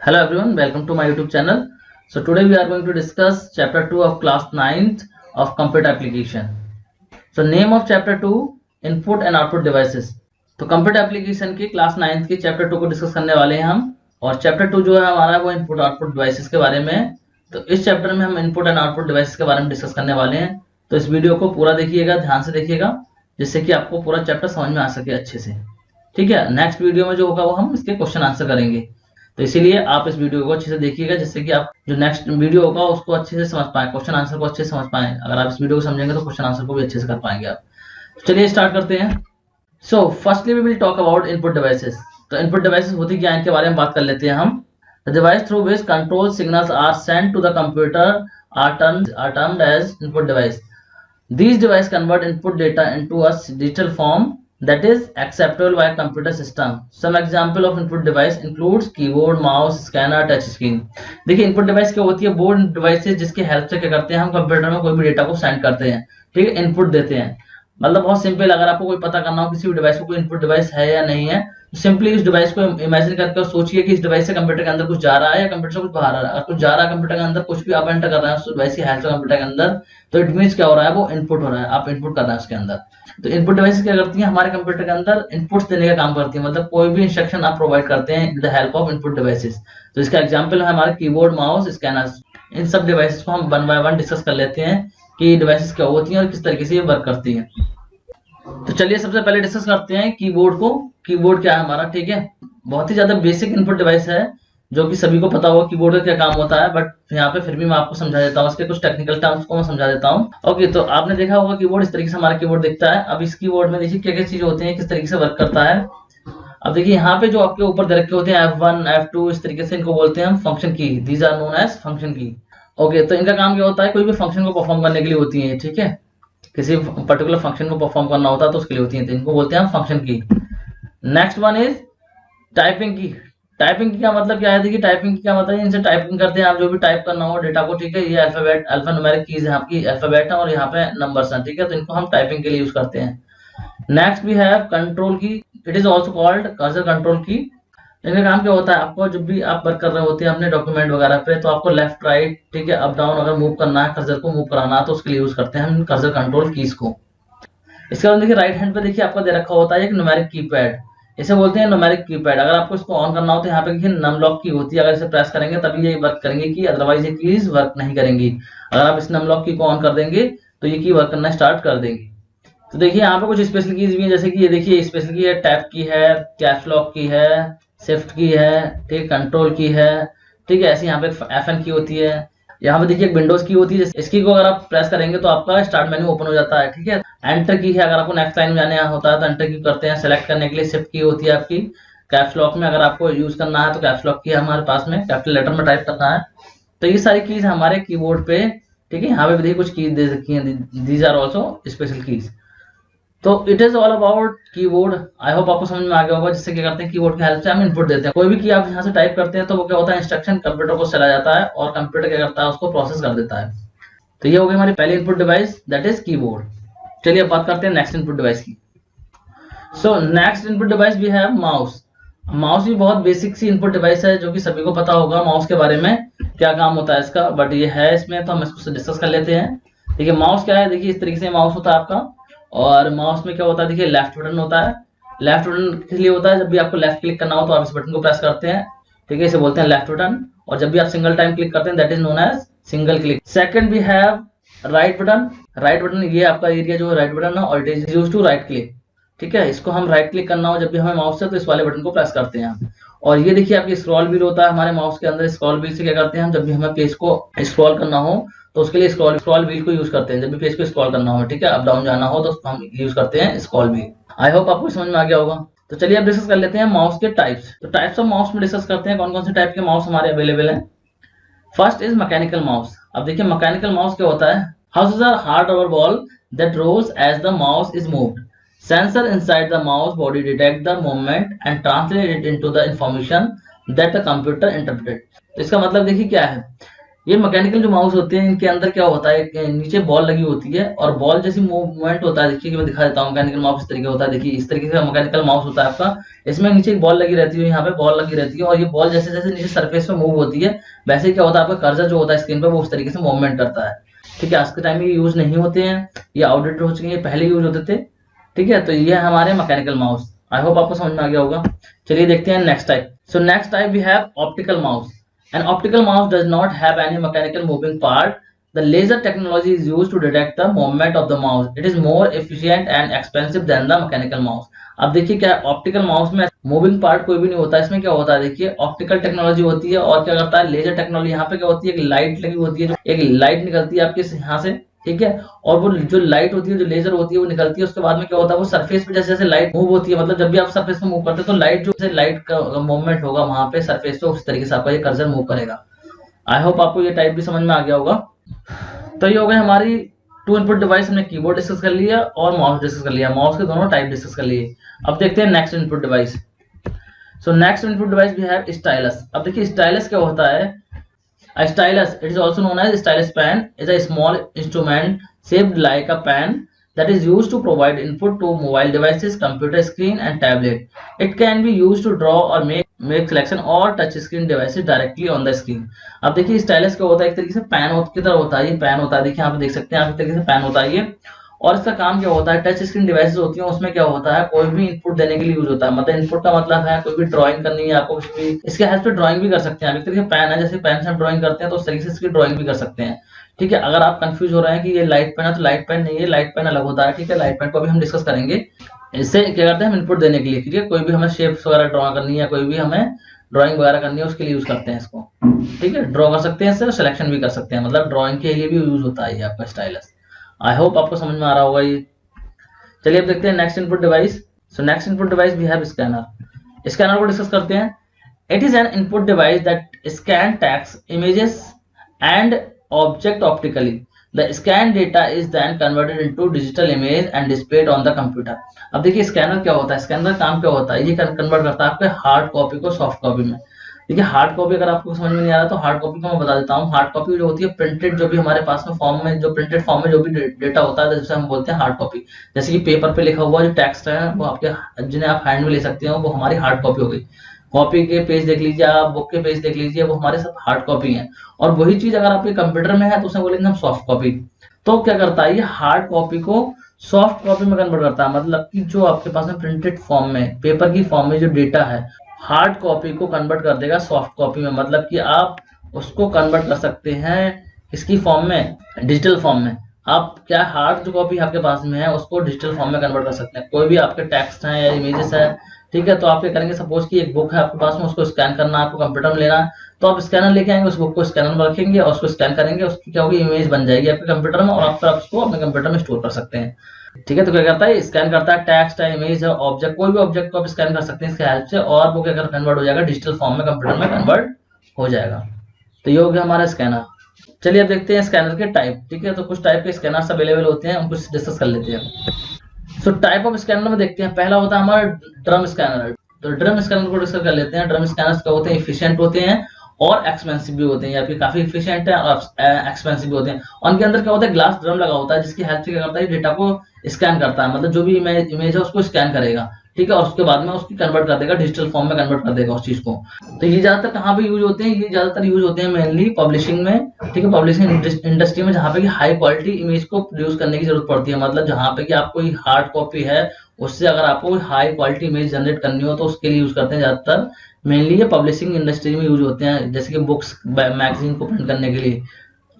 Hello everyone, welcome to my YouTube channel. So today we are going to discuss chapter 2 of class 9th of computer application. So name of chapter 2 input and output devices. तो computer application की class 9th की chapter 2 को discuss करने वाले हैं हम, और chapter 2 जो है हमारा वो इनपुट आउटपुट डिवाइसेस के बारे में है। तो इस चैप्टर में हम इनपुट एंड आउटपुट डिवाइसेस के बारे में डिस्कस करने वाले हैं। तो इस वीडियो को पूरा देखिएगा, ध्यान से देखिएगा, जिससे कि आपको पूरा चैप्टर समझ में आ सके अच्छे से। ठीक है, नेक्स्ट वीडियो में जो होगा वो हम इसके क्वेश्चन आंसर करेंगे, तो इसीलिए आप इस वीडियो को अच्छे से देखिएगा, जिससे कि आप जो नेक्स्ट वीडियो होगा उसको अच्छे से समझ पाए, क्वेश्चन आंसर को अच्छे से समझ पाए। अगर आप इस वीडियो को समझेंगे तो क्वेश्चन आंसर को भी अच्छे से कर पाएंगे आप। तो चलिए स्टार्ट करते हैं। So firstly we will talk about input devices. तो इनपुट डिवाइसेस होती क्या है, इनके बारे में बात कर लेते हैं हम। The device through which control signals are sent to the computer are termed as input device. These devices convert input data into a digital form that is acceptable by a computer system. Some example of input device includes keyboard, mouse, scanner, touch screen. देखिए input device क्या होती है, वो devices जिसकी help से क्या करते हैं हम कंप्यूटर में कोई भी डेटा को सेंड करते हैं। ठीक है, इनपुट देते हैं। मतलब बहुत सिंपल, अगर आपको कोई पता करना हो किसी भी डिवाइस को कोई इनपुट डिवाइस है या नहीं है, तो सिंपली इस डिवाइस को इमेजिन करके सोचिए कि इस डिवाइस से कंप्यूटर के अंदर कुछ जा रहा है या कंप्यूटर से कुछ बाहर आ रहा है। अगर कुछ जा रहा है कंप्यूटर के अंदर, कुछ भी आप एंटर कर रहे हैं उस डिवाइस की हेल्प से कंप्यूटर के अंदर, तो इट मींस क्या हो रहा है, वो इनपुट हो रहा है, आप इनपुट कर रहे हैं उसके अंदर। तो इनपुट डिवाइस क्या करती है, हमारे कंप्यूटर के अंदर इनपुट्स देने का काम करती है। मतलब कोई भी इंस्ट्रक्शन आप प्रोवाइड करते हैं with the help of input devices. तो इसका एग्जांपल है हमारे कीबोर्ड, माउस, स्कैनर्स। इन सब डिवाइसेस को हम वन बाय वन डिस्कस कर लेते हैं कि डिवाइसेस क्या होती हैं और किस तरीके से ये वर्क करती हैं। तो चलिए सबसे पहले डिस्कस करते हैं कीबोर्ड को। कीबोर्ड क्या है हमारा, ठीक है, बहुत ही ज्यादा बेसिक इनपुट डिवाइस है जो कि सभी को पता होगा कीबोर्ड का क्या काम होता है, बट यहाँ पे फिर भी मैं आपको समझा देता हूँ, इसके कुछ टेक्निकल टर्म्स को मैं समझा देता हूँ। ओके, तो आपने देखा होगा कीबोर्ड, इस तरीके से हमारा कीबोर्ड दिखता है। अब इस कीबोर्ड में देखिए क्या क्या चीजें होती हैं, किस तरीके से वर्क करता है। अब देखिए यहाँ पे जो आपके ऊपर दे रखे होते हैं F1, F2, इस तरीके से इनको बोलते हैं हम function key. These are known as function key. Okay, तो इनका काम क्या होता है, कोई भी फंक्शन को परफॉर्म करने के लिए होती है। ठीक है, किसी पर्टिकुलर फंक्शन को परफॉर्म करना होता है तो उसके लिए होती है, तो इनको बोलते हैं हम फंक्शन की। नेक्स्ट वन इज टाइपिंग की। टाइपिंग की का मतलब क्या है, देखिए टाइपिंग की क्या मतलब है, इनसे टाइपिंग करते हैं आप जो भी टाइप करना हो डेटा को। ठीक है, ये अल्फाबेट अल्फान्यूमेरिक कीज है, आपकी अल्फाबेट है और यहाँ पे नंबर्स हैं। ठीक है, तो इनको हम टाइपिंग के लिए यूज करते हैं। नेक्स्ट वी हैव कंट्रोल की। It is also called cursor control की। इनका काम क्या होता है, आपको जब भी आप वर्क कर रहे होते हैं अपने डॉक्यूमेंट वगैरह पे, तो आपको लेफ्ट राइट, ठीक है, अप डाउन अगर मूव करना है, कर्सर को मूव कराना है, तो उसके लिए यूज करते हैं हम कर्सर कंट्रोल कीज को। इसके बाद देखिए राइट हैंड पे देखिए आपका दे रखा होता है एक न्यूमेरिक कीपैड, इसे बोलते हैं न्यूमेरिक कीपैड। अगर आपको इसको ऑन करना हो तो यहाँ पे देखिए नम लॉक की होती है, अगर इसे प्रेस करेंगे तभी ये वर्क करेंगे की, अदरवाइज ये कीज वर्क नहीं करेंगी। अगर आप इस नम लॉक की को ऑन कर देंगे तो ये की वर्क करना स्टार्ट कर देंगी। तो देखिए यहाँ पे कुछ स्पेशल कीज भी है, जैसे कि ये देखिए स्पेशल की है, टैप की है, कैप्स लॉक की है, शिफ्ट की है, ठीक, कंट्रोल की है। ठीक है, ऐसे यहाँ पे FN की होती है। यहाँ पे देखिए एक विंडोज की होती है, इसकी को अगर आप प्रेस करेंगे तो आपका स्टार्ट मेन्यू ओपन हो जाता है। ठीक है, एंटर की है, अगर आपको नेक्स्ट लाइन में जाने होता है तो एंटर की करते हैं। सेलेक्ट करने के लिए शिफ्ट की होती है आपकी। कैप्स लॉक में अगर आपको यूज करना है तो कैप्स लॉक की है हमारे पास में, कैपिटल लेटर में टाइप करना है। तो ये सारी कीज हमारे कीबोर्ड पे। ठीक है, यहाँ पे भी देखिए कुछ कीज दे रखी हैं, these are also special keys. तो it is all about keyboard. I hope आपको समझ में आ गया होगा, जिससे क्या करते हैं कीबोर्ड की हेल्प से हम इनपुट देते हैं। कोई भी की आप यहाँ से टाइप करते हैं तो वो क्या होता है, इंस्ट्रक्शन कंप्यूटर को चला जाता है और कंप्यूटर क्या करता है, उसको प्रोसेस कर देता है। तो ये हो गई हमारी पहली input device, that is keyboard. चलिए अब बात करते हैं नेक्स्ट इनपुट डिवाइस की। सो नेक्स्ट इनपुट डिवाइस भी है माउस। माउस भी बहुत बेसिक सी इनपुट डिवाइस है जो कि सभी को पता होगा माउस के बारे में, क्या काम होता है इसका, बट ये है इसमें, तो हम इसको डिस्कस कर लेते हैं। देखिए माउस क्या है, देखिए इस तरीके से माउस होता है आपका, और माउस में क्या होता है, देखिए लेफ्ट बटन होता है। लेफ्ट बटन किस लिए होता है, जब भी आपको लेफ्ट क्लिक करना हो तो आप इस बटन को प्रेस करते हैं। ठीक है, इसे बोलते हैं लेफ्ट बटन। और जब भी आप सिंगल टाइम क्लिक करते हैं that is known as single click. Second we have right button. Right button ये आपका एरिया जो है राइट बटन है, और it is used to right click. ठीक है, इसको हम राइट क्लिक करना हो जब भी हमें माउस से, तो इस वाले बटन को प्रेस करते हैं हम। और ये देखिए आपकी स्क्रॉल व्हील होता है हमारे माउस के अंदर। स्क्रॉल व्हील से क्या करते हैं हम, जब भी हमें पेज को स्क्रॉल करना हो तो उसके लिए स्क्रॉल व्हील को यूज करते हैं, जब भी पेज को स्क्रॉल करना हो। ठीक है, अप डाउन जाना हो तो हम यूज करते हैं स्क्रॉल व्हील। आई होप आपको समझ में आ गया होगा। तो चलिए अब डिस्कस कर लेते हैं माउस के टाइप्स। तो टाइप्स ऑफ माउस में डिस्कस करते हैं कौन कौन से टाइप के माउस हमारे अवेलेबल हैं। First is mechanical mouse. अब देखिए मैकेनिकल माउस क्या होता है, houses are hard rubber ball that rolls as the mouse is moved. Sensor inside the mouse body detect the movement and translate it into the information that the computer interpreted. तो इसका मतलब देखिए क्या है, ये मैकेनिकल जो mouse होते हैं इनके अंदर क्या होता है कि नीचे बॉल लगी होती है और बॉल जैसी मूवमेंट होता है। देखिए कि मैं दिखा देता हूँ मैकेनिकल माउस इस तरीके होता है। देखिए इस तरीके का मैकेनिकल माउस होता है आपका। इसमें नीचे एक बॉल लगी रहती है, यहाँ पे बॉल लगी रहती है और ये बॉल जैसे जैसे नीचे सरफेस पे मूव होती है वैसे ही क्या होता है आपका कर्सर जो होता है स्क्रीन पर वो उस तरीके से मूवमेंट करता है। ठीक है, आज के टाइम में ये यूज नहीं होते हैं, ये आउटडेटेड हो चुके हैं, पहले यूज होते थे। ठीक है, तो ये हमारे मैकेनिकल माउस। आई होप आपको समझ में आ गया होगा। चलिए देखते हैं next type. So next type we have optical mouse. An optical mouse does not have any mechanical moving part. The laser technology is used to detect the movement of the mouse. It is more efficient and expensive than the mechanical mouse. अब देखिए क्या optical mouse में moving part कोई भी नहीं होता। इसमें क्या होता है देखिए ऑप्टिकल टेक्नोलॉजी होती है और क्या करता है लेजर टेक्नोलॉजी। यहाँ पे क्या होती है एक लाइट लगी होती है, जो एक लाइट निकलती है आपके यहाँ से। ठीक है, और वो जो लाइट होती है जो लेजर होती है वो निकलती है। उसके बाद में क्या होता है वो सरफेस पे जैसे जैसे लाइट मूव होती है, मतलब जब भी आप सरफेस पे मूव करते हैं तो लाइट जो लाइट का मूवमेंट होगा वहां पे सरफेस पे उस तरीके से आपका ये कर्सर मूव करेगा। आई होप आपको ये टाइप भी समझ में आ गया होगा। तो ये हो गई हमारी टू इनपुट डिवाइस। हमने कीबोर्ड डिस्कस कर लिया और माउस डिस्कस कर लिया, माउस के दोनों टाइप डिस्कस कर लिए। अब देखते हैं next input device. So next input device we have stylus. अब देखिए स्टाइलस क्या होता है। A stylus, it is also known as stylus pen, is a small instrument shaped like a pen that is used to provide input to mobile devices, computer screen, and tablet. It can be used to draw or make selection or touch screen devices directly on the screen. अब देखिए stylus क्या होता है, एक तरीके से pen की तरह होता है। ये पेन होता है, देखिए यहाँ पे देख सकते हैं आप, एक तरीके से पेन होता है ये। और इसका काम क्या होता है, टच स्क्रीन डिवाइसेस होती हैं उसमें क्या होता है कोई भी इनपुट देने के लिए यूज होता है। मतलब इनपुट का मतलब है कोई भी ड्राइंग करनी है आपको, कुछ भी इसके हेल्प से ड्राइंग भी कर सकते हैं। एक तरीके से पेन है, जैसे पेन से हम ड्राइंग करते हैं तो उस तरीके से इसकी ड्राइंग भी कर सकते हैं। ठीक है, अगर आप कंफ्यूज हो रहे हैं कि ये लाइट पेन है तो लाइट पेन नहीं है, लाइट पेन अलग होता है। ठीक है, लाइट पेन को भी हम डिस्कस करेंगे। इससे क्या करते हैं हम इनपुट देने के लिए, ठीक है, कोई भी हमें शेप्स वगैरह ड्रॉ करनी है, कोई भी हमें ड्राइंग वगैरह करनी है उसके लिए यूज करते हैं इसको। ठीक है, ड्रॉ कर सकते हैं इससे, सिलेक्शन भी कर सकते हैं, मतलब ड्राइंग के लिए भी यूज होता है ये आपका स्टाइलस। आई होप आपको समझ में आ रहा होगा ये। चलिए अब देखते हैं next input device. So next input device we have scanner. Scanner को डिस्कस करते हैं। It is an input device that scan text, images and object optically. The scan data is then converted into digital image and displayed on the computer. अब देखिए scanner क्या होता है, scanner का काम क्या होता है, ये कन्वर्ट करता है आपके हार्ड कॉपी को सॉफ्ट कॉपी में। देखिए हार्ड कॉपी अगर आपको समझ में नहीं आ रहा तो हार्ड कॉपी को मैं बता देता हूँ। हार्ड कॉपी जो होती है प्रिंटेड, जो भी हमारे पास में फॉर्म में, जो प्रिंटेड फॉर्म में जो भी डेटा होता है जिसे हम बोलते हैं हार्ड कॉपी। जैसे कि पेपर पे लिखा हुआ जो टेक्स्ट है वो आपके, जिन्हें आप हैंड में ले सकते हो, वो हमारी हार्ड कॉपी हो गई। कॉपी के पेज देख लीजिए आप, बुक के पेज देख लीजिए, वो हमारे सब हार्ड कॉपी हैं। और वही चीज अगर आपके कंप्यूटर में है तो उसे बोलेंगे हम सॉफ्ट कॉपी। तो क्या करता है ये हार्ड कॉपी को सॉफ्ट कॉपी में कन्वर्ट करता है, मतलब कि जो आपके पास में प्रिंटेड फॉर्म में, पेपर की फॉर्म में जो डेटा है, हार्ड कॉपी को कन्वर्ट कर देगा सॉफ्ट कॉपी में। मतलब कि आप उसको कन्वर्ट कर सकते हैं इसकी फॉर्म में, डिजिटल फॉर्म में। आप क्या हार्ड जो कॉपी आपके पास में है उसको डिजिटल फॉर्म में कन्वर्ट कर सकते हैं। कोई भी आपके टेक्स्ट है या इमेजेस है, ठीक है, तो आप क्या करेंगे, सपोज कि एक बुक है आपके पास में, उसको स्कैन करना है आपको कंप्यूटर में लेना है, तो आप स्कैनर लेके आएंगे, उस बुक को स्कैनर में रखेंगे और उसको स्कैन करेंगे, उसकी क्या होगी इमेज बन जाएगी आपके कंप्यूटर में और आप उसको अपने कंप्यूटर में स्टोर कर सकते हैं। ठीक है, तो क्या करता है स्कैन करता है, टेक्स्ट है, इमेज है, ऑब्जेक्ट, कोई भी ऑब्जेक्ट को आप स्कैन कर सकते हैं इसके हेल्प से और वो क्या कन्वर्ट हो जाएगा डिजिटल फॉर्म में, कंप्यूटर में कन्वर्ट हो जाएगा। तो ये हो गया हमारा स्कैनर। चलिए अब देखते हैं स्कैनर के टाइप। ठीक है, तो कुछ टाइप के स्कैनर्स अवेलेबल होते हैं, उनको डिस्कस कर लेते हैं। सो टाइप ऑफ स्कैनर में देखते हैं, पहला होता है हमारा ड्रम स्कैनर। तो ड्रम स्कैनर को डिस्कस कर लेते हैं। ड्रम स्कैनर्स क्या होते हैं, एफिशिएंट होते हैं और एक्सपेंसिव भी होते हैं, या फिर काफी एफिशिएंट है और एक्सपेंसिव भी होते हैं। उनके अंदर क्या होता है ग्लास ड्रम लगा होता है जिसकी हेल्प से क्या करता है डेटा को स्कैन करता है, मतलब जो भी इमेज है उसको स्कैन करेगा। ठीक है, और उसके बाद में उसकी कन्वर्ट कर देगा, डिजिटल फॉर्म में कन्वर्ट कर देगा उस चीज को। तो ये ज्यादातर कहाँ पे यूज होते हैं, ये ज्यादातर यूज होते हैं मेनली पब्लिशिंग में। ठीक है, पब्लिशिंग इंडस्ट्री में, जहाँ पे कि हाई क्वालिटी इमेज को प्रोड्यूस करने की जरूरत पड़ती है। मतलब जहाँ पे कि आपको हार्ड कॉपी है उससे अगर आपको हाई क्वालिटी इमेज जनरेट करनी हो तो उसके लिए यूज करते हैं ज्यादातर। मेनली ये पब्लिशिंग इंडस्ट्री में यूज होते हैं, जैसे कि बुक्स, मैगजीन को प्रिंट करने के लिए।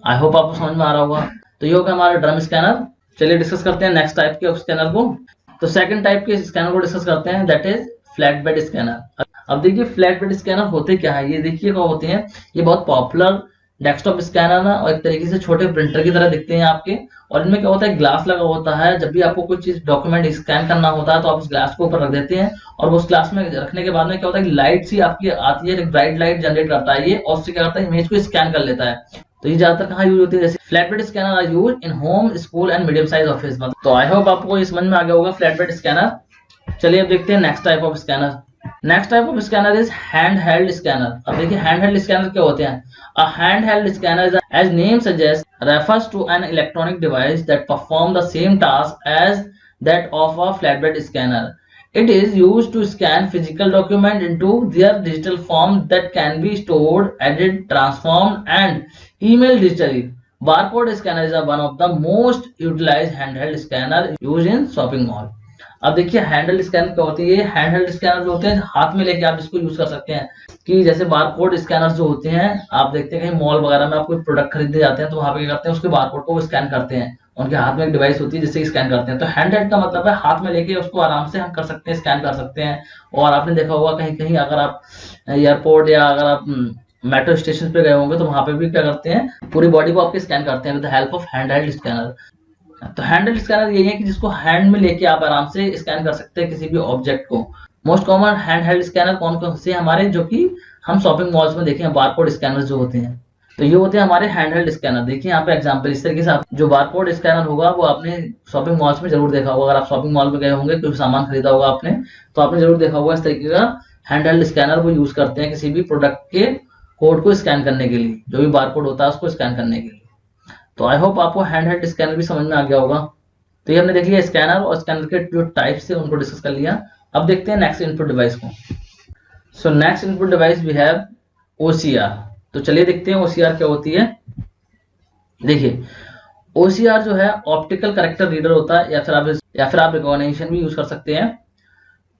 आई होप आपको समझ में आ रहा होगा। तो ये होगा हमारा ड्रम स्कैनर। चलिए डिस्कस करते हैं नेक्स्ट टाइप के स्कैनर को। तो सेकंड टाइप के स्कैनर को डिस्कस करते हैं, that is flat bed scanner. अब देखिए फ्लैट बेड स्कैनर होते क्या है, ये देखिए क्या होते हैं, ये बहुत पॉपुलर डेस्कटॉप स्कैनर है और एक तरीके से छोटे प्रिंटर की तरह दिखते हैं आपके। और इनमें क्या होता है ग्लास लगा होता है, जब भी आपको कोई चीज डॉक्यूमेंट स्कैन करना होता है तो आप उस ग्लास को ऊपर रख देते हैं और उस ग्लास में रखने के बाद में क्या होता है कि लाइट सी आपकी आती है, एक ब्राइट लाइट जनरेट करता है ये, और उससे क्या करता है इमेज को स्कैन कर लेता है। तो ये ज्यादातर कहाँ यूज होती है, जैसे flat bed scanner are use in home, school and medium size office. तो आई होप आपको ये समझ में आ गया होगा फ्लैट बेड स्कैनर। चलिए अब देखते हैं next type of scanner. Next type of scanner is hand held scanner. अब देखिए हैंड हेल्ड स्कैनर क्या होते हैं। A hand held scanner as name suggest refers to an electronic device that perform the same task as that of a flatbed scanner. It is used to scan physical document into their digital form that can be stored, edited, transformed, and emailed digitally. Barcode scanner is one of the most utilized handheld scanner used in shopping mall. अब देखिए handle scanner क्या होती है। Handheld scanner जो होते हैं हाथ में लेके आप इसको यूज कर सकते हैं कि जैसे बारकोड स्कैनर जो होते हैं आप देखते हैं कहीं मॉल वगैरह में आप कोई प्रोडक्ट खरीदने जाते हैं तो वहां पे क्या करते हैं उसके बारकोड को वो स्कैन करते हैं। उनके हाथ में एक डिवाइस होती है जिससे स्कैन करते हैं। तो हैंडहेल्ड का मतलब है हाथ में लेके उसको आराम से हम कर सकते हैं, स्कैन कर सकते हैं। और आपने देखा होगा कहीं कहीं अगर आप एयरपोर्ट या अगर आप मेट्रो स्टेशन पे गए होंगे तो वहां पे भी क्या करते हैं पूरी बॉडी को आपके स्कैन करते हैं with the help of handheld scanner. तो हैंडल स्कैनर यही है कि जिसको हैंड में लेके आप आराम से स्कैन कर सकते हैं किसी भी ऑब्जेक्ट को। Most common hand held scanner कौन कौन से हमारे जो कि हम शॉपिंग मॉल्स में देखे हैं बारकोड स्कैनर जो होते हैं। तो ये होते हैं हमारे हैंड हेल्ड स्कैनर। देखिए यहाँ पे एग्जांपल इस तरीके से आप जो बारकोड स्कैनर होगा वो आपने शॉपिंग मॉल्स में जरूर देखा होगा। अगर आप शॉपिंग मॉल में गए होंगे कोई सामान खरीदा होगा आपने तो आपने जरूर देखा होगा इस तरीके का हैंड हेल्ड स्कैनर वो यूज करते हैं किसी भी प्रोडक्ट के कोड को स्कैन करने के लिए, जो भी बारकोड होता है उसको स्कैन करने के लिए। तो आई होप आपको हैंड हेल्ड स्कैनर भी समझ में आ गया होगा। तो ये हमने देख लिया स्कैनर और स्कैनर के जो टाइप्स थे उनको डिस्कस कर लिया। अब देखते हैं नेक्स्ट इनपुट डिवाइस को। So next input device we have OCR. तो चलिए देखते हैं ओसीआर क्या होती है। देखिए ओसीआर जो है ऑप्टिकल कैरेक्टर रीडर होता है या फिर आप रिकॉग्निशन भी यूज कर सकते हैं।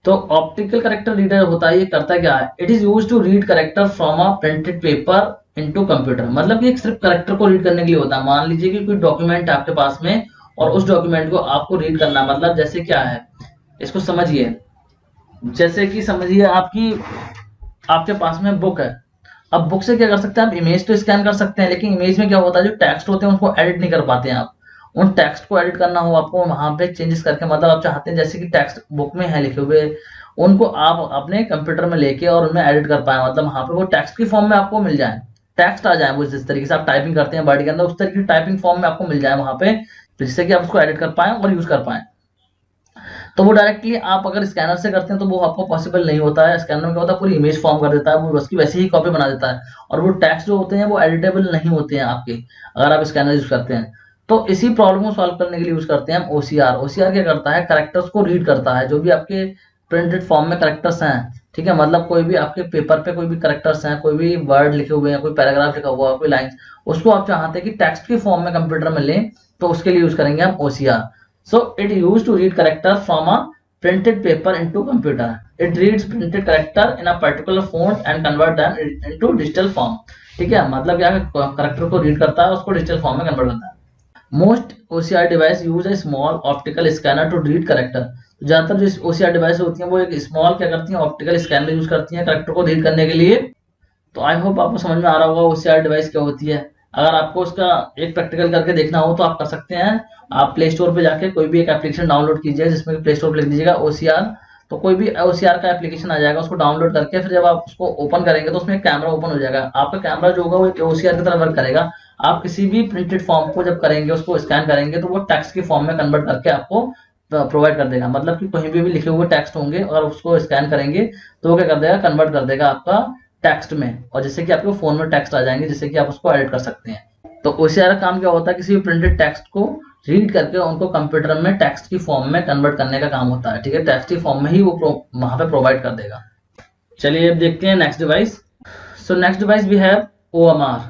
तो ऑप्टिकल कैरेक्टर रीडर होता है, ये करता क्या है, it is use to read character from a printed paper into computer. मतलब कि सिर्फ कैरेक्टर को रीड करने के लिए होता है। मान लीजिए कि कोई डॉक्यूमेंट है आपके पास में और उस डॉक्यूमेंट को आपको रीड करना है। मतलब जैसे क्या है इसको समझिए, जैसे कि समझिए आपके पास में बुक है। अब बुक से क्या कर सकते हैं आप इमेज तो स्कैन कर सकते हैं, लेकिन इमेज में क्या होता है जो टेक्स्ट होते हैं उनको एडिट नहीं कर पाते हैं आप। उन टेक्स्ट को एडिट करना हो आपको वहां पे चेंजेस करके, मतलब आप चाहते हैं जैसे कि टेक्स्ट बुक में है लिखे हुए उनको आप अपने कंप्यूटर में लेके और उनमें एडिट कर पाए। मतलब वहां पे वो टेक्स्ट की फॉर्म में आपको मिल जाए, टेक्स्ट आ जाए वो जिस तरीके से आप टाइपिंग करते हैं वर्ड के अंदर उस तरीके की टाइपिंग फॉर्म में आपको मिल जाए वहां पे, जिससे कि आप उसको एडिट कर पाए और यूज कर पाए। तो वो डायरेक्टली आप अगर स्कैनर से करते हैं तो वो आपको पॉसिबल नहीं होता है। स्कैनर में क्या होता है पूरी इमेज फॉर्म कर देता है, वो उसकी वैसी ही कॉपी बना देता है और वो टेक्स्ट जो होते हैं वो एडिटेबल नहीं होते हैं आपके अगर आप स्कैनर यूज करते हैं। तो इसी प्रॉब्लम को सॉल्व करने के लिए यूज करते हैं हम ओसीआर। ओसीआर क्या करता है कैरेक्टर्स को रीड करता है, जो भी आपके प्रिंटेड फॉर्म में कैरेक्टर्स हैं, ठीक है, मतलब कोई भी आपके पेपर पे कोई भी कैरेक्टर्स हैं, कोई भी वर्ड लिखे हुए हैं, कोई पैराग्राफ लिखा हुआ है, कोई लाइंस, उसको आप चाहते हैं कि टेक्स्ट की फॉर्म में कंप्यूटर में लें तो उसके लिए यूज करेंगे हम OCR. So it use to read character from a printed paper into computer. It reads printed character in a particular font and convert them into digital form. ठीक है, मतलब क्या कैरेक्टर को रीड करता है उसको डिजिटल फॉर्म में convert करता है। Most OCR device use a small optical scanner to read character. ज्यादातर जो ओसीआर डिवाइस होती हैं वो एक स्मॉल क्या करती हैं ऑप्टिकल स्कैनर यूज करती हैं कैरेक्टर को रीड करने के लिए। तो आई होप आपको समझ में आ रहा होगा ओसीआर डिवाइस क्या होती है। अगर आपको उसका एक प्रैक्टिकल करके देखना हो तो आप कर सकते हैं। आप प्ले स्टोर पे जाके कोई भी एक एप्लीकेशन डाउनलोड कीजिए जिसमें प्ले स्टोर पे लिख दीजिएगा ओसीआर, तो कोई भी ओसीआर का एप्लीकेशन आ जाएगा। उसको डाउनलोड करके फिर जब आप उसको ओपन करेंगे तो उसमें कैमरा ओपन हो जाएगा। आपका कैमरा जो होगा वो ओसीआर की तरह वर्क करेगा। आप किसी भी प्रिंटेड फॉर्म को जब करेंगे उसको स्कैन करेंगे तो वो टेक्स्ट की फॉर्म में कन्वर्ट करके आपको प्रोवाइड कर देगा। मतलब कि कहीं भी लिखे हुए टेक्स्ट होंगे और उसको स्कैन करेंगे तो वो क्या कर देगा कन्वर्ट कर देगा आपका टेक्स्ट में, और जिससे कि आपके फोन में टेक्स्ट आ जाएंगे जिससे कि आप उसको एडिट कर सकते हैं। तो ओसीआर का काम क्या होता है किसी भी प्रिंटेड टेक्स्ट को रीड करके उनको कंप्यूटर में टेक्स्ट की फॉर्म में कन्वर्ट करने का काम होता है। ठीक है, टेक्स्ट की फॉर्म में ही वो वहां पे प्रोवाइड कर देगा। चलिए अब देखते हैं next device. So next device we have OMR.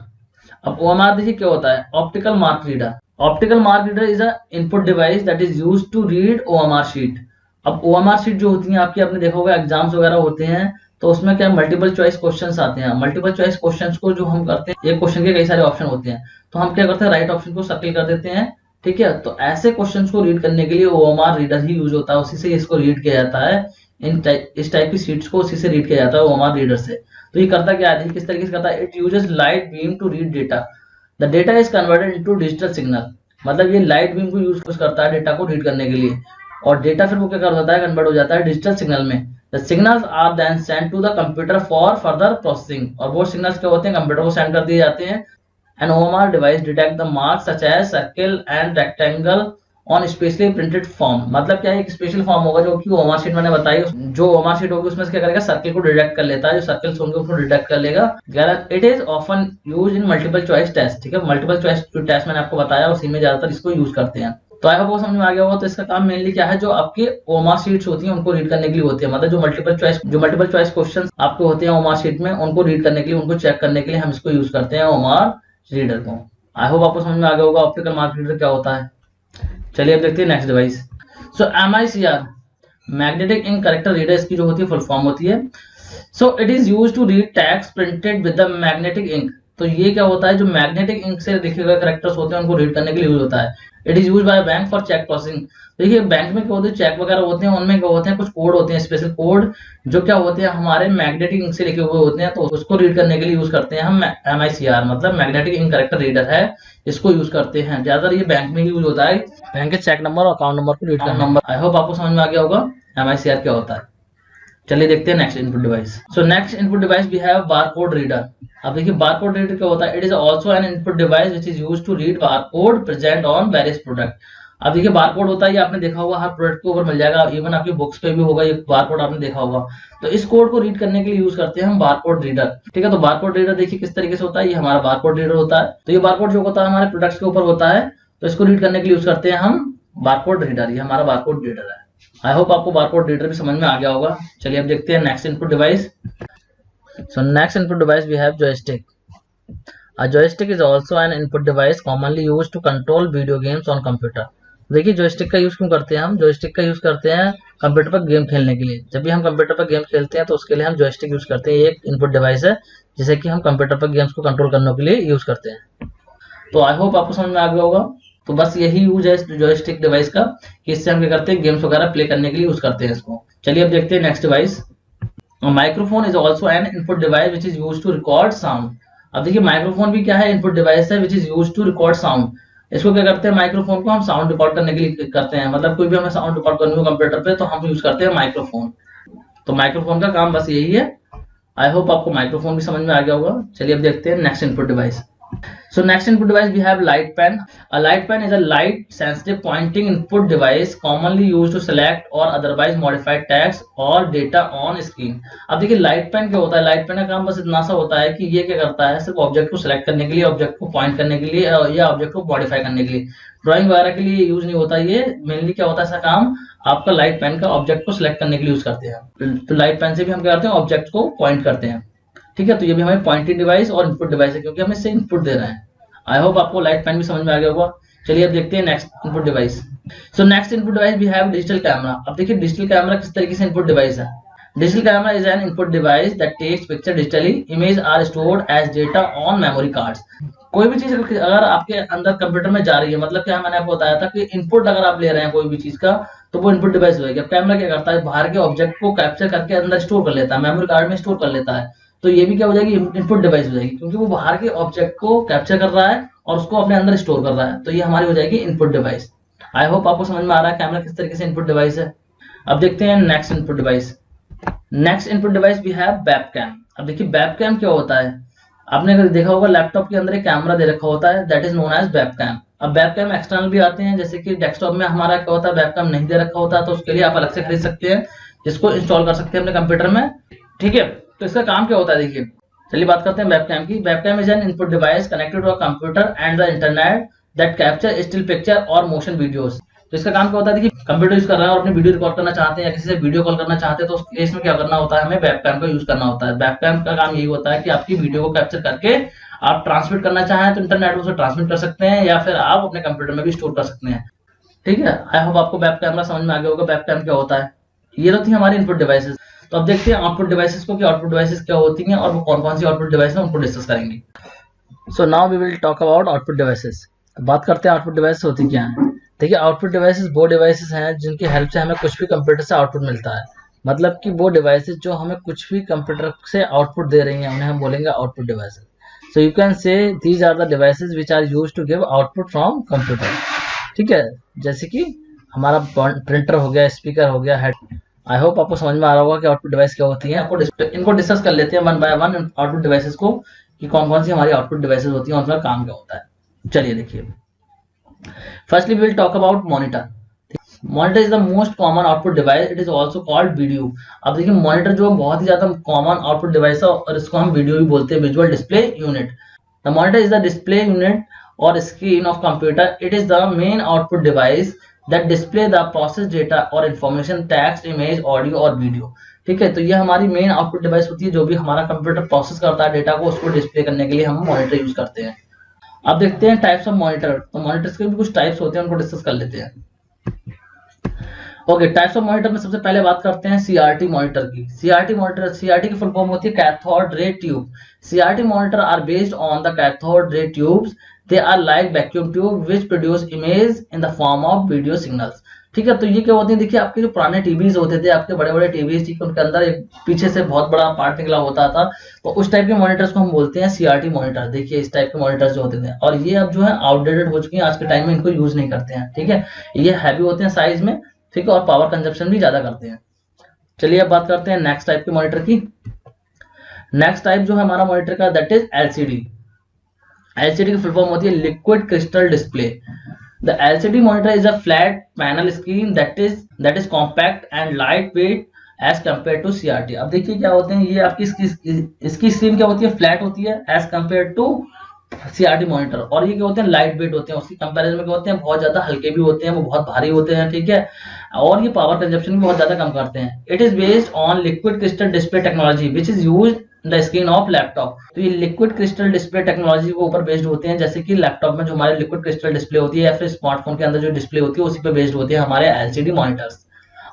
अब ओएमआर देखिए क्या होता है, optical mark reader. Optical mark reader is a input device that is used to read OMR sheet. अब ओएमआर शीट जो होती है आपकी, आपने देखा होगा एग्जाम्स वगैरह होते हैं तो उसमें क्या मल्टीपल चॉइस क्वेश्चंस आते हैं। मल्टीपल चॉइस क्वेश्चंस को जो हम करते हैं एक क्वेश्चन के कई सारे ऑप्शन होते हैं तो हम क्या करते हैं राइट ऑप्शन को सर्कल कर देते हैं। ठीक है, तो ऐसे क्वेश्चंस को रीड करने के लिए ओएमआर रीडर ही यूज होता है, उसी से इसको रीड किया जाता है। इस टाइप की शीट्स को उसी से रीड किया जाता है ओएमआर रीडर से। तो ये करता क्या है, किस तरीके से करता है, it uses light beam to read data, the data is converted into digital signal. मतलब ये लाइट बीम को यूज करता है डेटा को रीड करने के लिए और डेटा फिर वो क्या कर देता है कन्वर्ट हो जाता है डिजिटल सिग्नल में। The signals are then sent to the computer for further processing। और वो सिग्नल्स क्या होते हैं कंप्यूटर को सेंड कर दिए जाते हैं। An OMR device detect the marks such as circle and rectangle on specially printed form. मतलब क्या है, एक स्पेशल फॉर्म होगा जो कि ओएमआर शीट मैंने बताई, जो ओएमआर शीट होगी उसमें क्या करेगा, सर्किल को डिटेक्ट कर लेता है, जो सर्कल्स होंगे उसको डिटेक्ट कर लेगा। It is often use in multiple choice test. ठीक है, मल्टीपल चॉइस जो टेस्ट मैंने आपको बताया उसी में ज्यादातर इसको यूज करते हैं। तो आई होप वो समझ में आ गया होगा। तो इसका काम मेनली क्या है, जो आपके ओएमआर शीट्स होती हैं उनको रीड करने के लिए होती है। मतलब जो मल्टीपल चॉइस क्वेश्चंस आपको होते हैं ओएमआर शीट में, उनको रीड करने के लिए, उनको चेक करने के लिए हम इसको यूज करते हैं, ओएमआर रीडर को। आई होप आपको समझ में आ गया होगा ऑप्टिकल मार्क रीडर क्या होता है। चलिए अब देखते हैं next device. So MICR, magnetic ink character reader, इसकी जो होती है फुल फॉर्म होती है। So it is use to read text printed with the magnetic ink. तो ये क्या होता है, जो मैग्नेटिक इंक से लिखे गए कैरेक्टर्स होते हैं उनको रीड करने के लिए यूज होता है। It is use by bank for cheque processing. देखिए बैंक में क्या होते हैं, चेक वगैरह होते हैं, उनमें क्या होते हैं, कुछ कोड होते हैं, स्पेशल कोड जो क्या होते हैं हमारे मैग्नेटिक इंक से लिखे हुए होते हैं, तो उसको रीड करने के लिए यूज करते हैं हम MICR, मतलब मैग्नेटिक इंक कैरेक्टर रीडर है, इसको यूज करते हैं। ज्यादातर ये बैंक में यूज होता है, बैंक के चेक नंबर और अकाउंट नंबर को रीड करना। नंबर आई होप आपको समझ में आ गया होगा MICR क्या होता है। चलिए देखते हैं next input device. So next input device we have barcode reader. अब देखिए बारकोड रीडर क्या होता है, it is also an input device which is used to read barcode present on various product. अब देखिए बारकोड होता है, ये आपने देखा होगा हर प्रोडक्ट के ऊपर मिल जाएगा, इवन आपकी बुक्स पे भी होगा ये बारकोड, आपने देखा होगा। तो इस कोड को रीड करने के लिए यूज करते हैं हम बारकोड रीडर। ठीक है, तो बारकोड रीडर देखिए किस तरीके से होता है, ये हमारा बारकोड रीडर होता है। तो ये बारकोड जो होता है हमारे प्रोडक्ट्स के ऊपर होता है, तो इसको रीड करने के लिए यूज करते हैं हम बारकोड रीडर। ये हमारा बारकोड रीडर है। आई होप आपको बारकोड रीडर भी समझ में आ गया होगा। चलिए अब देखते हैं next input device. So next input device we have joystick. A joystick is also an input device commonly used to control video games on computer। देखिए जॉयस्टिक का यूज क्यों करते हैं हम, जॉयस्टिक का यूज करते हैं कंप्यूटर पर गेम खेलने के लिए। जब भी हम कंप्यूटर पर गेम खेलते हैं तो उसके लिए हम जॉयस्टिक यूज करते हैं। ये एक इनपुट डिवाइस है जिसे कि हम कंप्यूटर पर गेम्स को कंट्रोल करने के लिए यूज करते हैं। तो आई होप आपको समझ में आ गया होगा। तो बस यही यूज है जॉयस्टिक डिवाइस का, कि इससे हम क्या करते हैं, गेम्स वगैरह प्ले करने के लिए यूज करते हैं इसको। चलिए अब देखते हैं next device. Microphone is also an input device which is use to record sound. अब देखिए माइक्रोफोन भी क्या है, इनपुट डिवाइस है which is use to record sound. इसको क्या करते हैं, माइक्रोफोन को हम साउंड रिकॉर्ड करने के लिए करते हैं। मतलब कोई भी हमें साउंड रिकॉर्ड करनी हो कंप्यूटर पे तो हम यूज करते हैं माइक्रोफोन। तो माइक्रोफोन का काम बस यही है। आई होप आपको माइक्रोफोन भी समझ में आ गया होगा। चलिए अब देखते हैं next input device. So next input device we have light pen. A light pen is a light sensitive pointing input device commonly used to select or otherwise modify text or data on screen। अब देखिए light pen क्या होता है, light pen का काम बस इतना सा होता है कि ये क्या करता है, सिर्फ ऑब्जेक्ट को सिलेक्ट करने के लिए, ऑब्जेक्ट को पॉइंट करने के लिए या ऑब्जेक्ट को मॉडिफाई करने के लिए, ड्राइंग वगैरह के लिए यूज नहीं होता। ये मेनली क्या होता है, ऐसा काम आपका लाइट पेन का ऑब्जेक्ट को सिलेक्ट करने के लिए यूज करते हैं। तो लाइट पेन से भी हम क्या करते हैं, ऑब्जेक्ट को पॉइंट करते हैं। ठीक है, तो ये भी हमें पॉइंटिंग डिवाइस और इनपुट डिवाइस है, क्योंकि हम इससे इनपुट दे रहे हैं। आई होप आपको लाइट पेन भी समझ में आ गया होगा। चलिए अब देखते हैं next input device. So next input device we have digital camera. अब देखिए डिजिटल कैमरा किस तरीके से इनपुट डिवाइस है। Digital camera is an input device that takes picture digitally, image are stored as data on memory cards. कोई भी चीज अगर आपके अंदर कंप्यूटर में जा रही है, मतलब क्या मैंने आपको बताया था कि इनपुट अगर आप ले रहे हैं कोई भी चीज का, तो वो इनपुट डिवाइस होगी। अब कैमरा क्या करता है, बाहर के ऑब्जेक्ट को कैप्चर करके अंदर स्टोर कर लेता है, मेमोरी कार्ड में स्टोर कर लेता है। तो ये भी क्या हो जाएगी, इनपुट डिवाइस हो जाएगी, क्योंकि वो बाहर के ऑब्जेक्ट को कैप्चर कर रहा है और उसको अपने अंदर स्टोर कर रहा है। तो ये हमारी हो जाएगी इनपुट डिवाइस। आई होप आपको समझ में आ रहा है कैमरा किस तरीके से इनपुट डिवाइस है। अब देखते हैं next input device. Next input device we have webcam. अब देखिए वेबकैम क्या होता है, आपने अगर देखा होगा लैपटॉप के अंदर एक कैमरा दे रखा होता है, that is known as webcam. अब वेबकैम एक्सटर्नल भी आते हैं, जैसे कि डेस्कटॉप में हमारा क्या होता है, वेबकैम नहीं दे रखा होता है, तो उसके लिए आप अलग से खरीद सकते हैं, जिसको इंस्टॉल कर सकते हैं अपने कंप्यूटर में। ठीक है, तो इसका काम क्या होता है देखिए। चलिए बात करते हैं वेबकैम की। Webcam is an input device connected to a computer and the internet that capture still picture और मोशन वीडियोस। तो इसका काम क्या होता है, देखिए कंप्यूटर यूज कर रहे हैं और अपनी वीडियो रिकॉर्ड करना चाहते हैं या किसी से वीडियो कॉल करना चाहते हैं, तो उस केस में क्या करना होता है, हमें वेबकैम का यूज करना होता है। वेबकैम का काम यही होता है कि आपकी वीडियो को कैप्चर करके आप ट्रांसमिट करना चाहें तो इंटरनेट पर ट्रांसमिट कर सकते हैं, या फिर आप अपने कंप्यूटर में भी स्टोर कर सकते हैं। ठीक है, आई होप आपको वेब कैमरा समझ में आ गया होगा, वेबकैम क्या होता है। ये तो थी हमारी इनपुट डिवाइसेस। तो अब देखते हैं आउटपुट डिवाइसेस को कि आउटपुट डिवाइसेस क्या होती हैं और वो कौन कौन सी आउटपुट डिवाइस है, उनको डिस्कस करेंगे। So now we will talk about output devices. बात करते हैं आउटपुट डिवाइस होती क्या है। देखिए आउटपुट डिवाइसेस वो डिवाइसेस हैं जिनकी हेल्प से हमें कुछ भी कंप्यूटर से आउटपुट मिलता है। मतलब कि वो डिवाइसेस जो हमें कुछ भी कंप्यूटर से आउटपुट दे रही हैं, उन्हें हम बोलेंगे output devices. So you can say these are the devices which are used to give output from computer. ठीक है, जैसे कि हमारा प्रिंटर हो गया, स्पीकर हो गया, हेड। आई होप आपको समझ में आ रहा होगा कि आउटपुट डिवाइस क्या होती है। इनको डिस्कस कर लेते हैं one by one output devices को, कि कौन कौन सी हमारी आउटपुट डिवाइसेस होती हैं और उनका काम क्या होता है। चलिए देखिए, Firstly, we will talk about monitor. Monitor is the most common output device, it is also called video. अब देखिए मॉनिटर जो बहुत ही ज्यादा कॉमन आउटपुट डिवाइस है और इसको हम वीडियो भी बोलते हैं, visual display unit. The monitor is the display unit और screen of computer, it is the main output device that display the process data और इन्फॉर्मेशन, टेक्स्ट, इमेज, ऑडियो और वीडियो। ठीक है, तो ये हमारी मेन आउटपुट डिवाइस होती है, जो भी हमारा कंप्यूटर प्रोसेस करता है डेटा को, उसको डिस्प्ले करने के लिए हम मॉनिटर यूज करते हैं। अब देखते हैं टाइप्स ऑफ मॉनिटर। तो मॉनिटर्स के भी कुछ टाइप्स होते हैं, उनको डिस्कस कर लेते हैं। ओके, टाइप्स ऑफ मॉनिटर में सबसे पहले बात करते हैं सीआरटी मॉनिटर की। सीआरटी मॉनिटर, सीआरटी की फुल फॉर्म होती है cathode ray tube. CRT monitor are based on the cathode ray tubes, they are like vacuum tube which produce image in the form of video signals. ठीक है, तो ये क्या होते हैं, देखिए आपके जो पुराने टीवीज होते थे, आपके बड़े बड़े टीवीज, ठीक है, उनके अंदर एक पीछे से बहुत बड़ा पार्ट निकला होता था, तो उस टाइप के मॉनिटर्स को हम बोलते हैं सीआरटी मॉनिटर। देखिए इस टाइप के मॉनिटर्स जो होते थे, और ये अब जो है आउटडेटेड हो चुके हैं, आज के टाइम में इनको यूज नहीं करते हैं। ठीक है, ये हैवी होते हैं साइज में, ठीक है, और पावर कंजप्शन भी ज्यादा करते हैं। चलिए अब बात करते हैं नेक्स्ट टाइप के मॉनिटर की। नेक्स्ट टाइप जो है हमारा मॉनिटर का, दैट इज एलसीडी। एलसीडी की फुल फॉर्म होती है liquid crystal display. The LCD monitor is a flat panel screen that is compact and light weight as compare to CRT. अब देखिए क्या होते हैं, ये आपकी इसकी स्क्रीन क्या होती है, फ्लैट होती है as compare to CRT monitor, और ये क्या होते हैं, लाइट वेट होते हैं। उसकी कंपैरिजन में क्या होते हैं, बहुत ज्यादा हल्के भी होते हैं, वो बहुत भारी होते हैं। ठीक है, और ये पावर कंजप्शन भी बहुत ज्यादा कम करते हैं। It is based on liquid crystal display technology which is used the screen of laptop. तो ये लिक्विड क्रिस्टल डिस्प्ले टेक्नोलॉजी के ऊपर बेस्ड होते हैं, जैसे कि लैपटॉप में जो हमारे लिक्विड क्रिस्टल डिस्प्ले होती है, या फिर स्मार्टफोन के अंदर जो डिस्प्ले होती है, उसी पे बेस्ड होते हैं हमारे एलसीडी मॉनिटर्स।